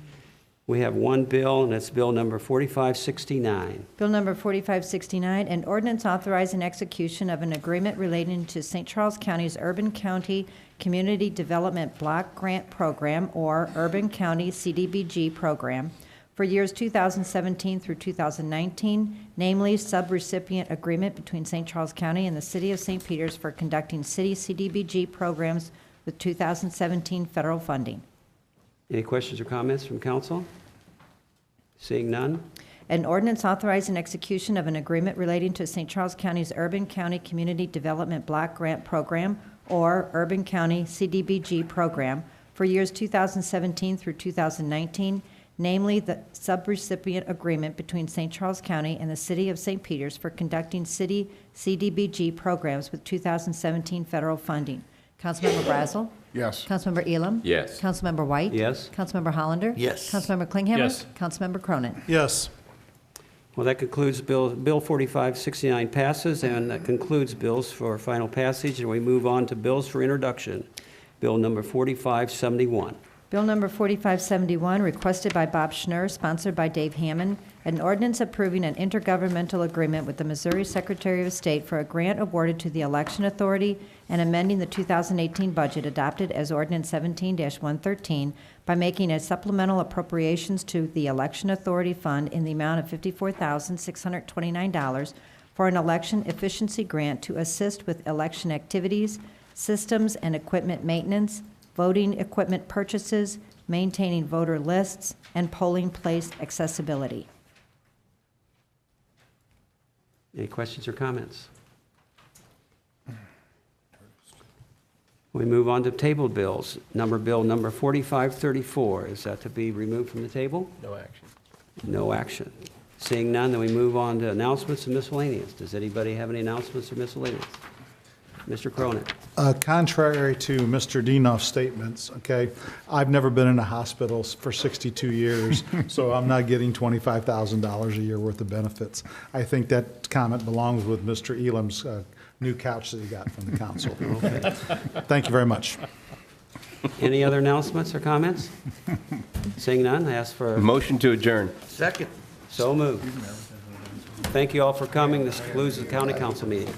We have one bill, and it's Bill number 4569. Bill number 4569, an ordinance authorizing execution of an agreement relating to St. Charles County's Urban County Community Development Block Grant Program, or Urban County CDBG program, for years 2017 through 2019, namely subrecipient agreement between St. Charles County and the City of St. Peters for conducting city CDBG programs with 2017 federal funding. Any questions or comments from council? Seeing none? An ordinance authorizing execution of an agreement relating to St. Charles County's Urban County Community Development Block Grant Program, or Urban County CDBG program, for years 2017 through 2019, namely the subrecipient agreement between St. Charles County and the City of St. Peters for conducting city CDBG programs with 2017 federal funding. Councilmember Brazel? Yes. Councilmember Elam? Yes. Councilmember White? Yes. Councilmember Hollander? Yes. Councilmember Klinghammer? Yes. Councilmember Cronin? Yes. Well, that concludes Bill 4569 passes, and that concludes bills for final passage, and we move on to bills for introduction. Bill number 4571. Bill number 4571, requested by Bob Schnurr, sponsored by Dave Hammond, an ordinance approving an intergovernmental agreement with the Missouri Secretary of State for a grant awarded to the Election Authority and amending the 2018 budget adopted as Ordinance 17-113 by making a supplemental appropriations to the Election Authority Fund in the amount of $54,629 for an election efficiency grant to assist with election activities, systems and equipment maintenance, voting equipment purchases, maintaining voter lists, and polling place accessibility. Any questions or comments? We move on to tabled bills. Bill number 4534. Is that to be removed from the table? No action. No action. Seeing none, then we move on to announcements and miscellaneous. Does anybody have any announcements or miscellaneous? Mr. Cronin. Contrary to Mr. Dinoff's statements, okay, I've never been in a hospital for 62 years, so I'm not getting $25,000 a year worth of benefits. I think that comment belongs with Mr. Elam's new couch that he got from the council. Okay. Thank you very much. Any other announcements or comments? Seeing none, I ask for... Motion to adjourn. Second. So moved. Thank you all for coming. This concludes the county council meeting.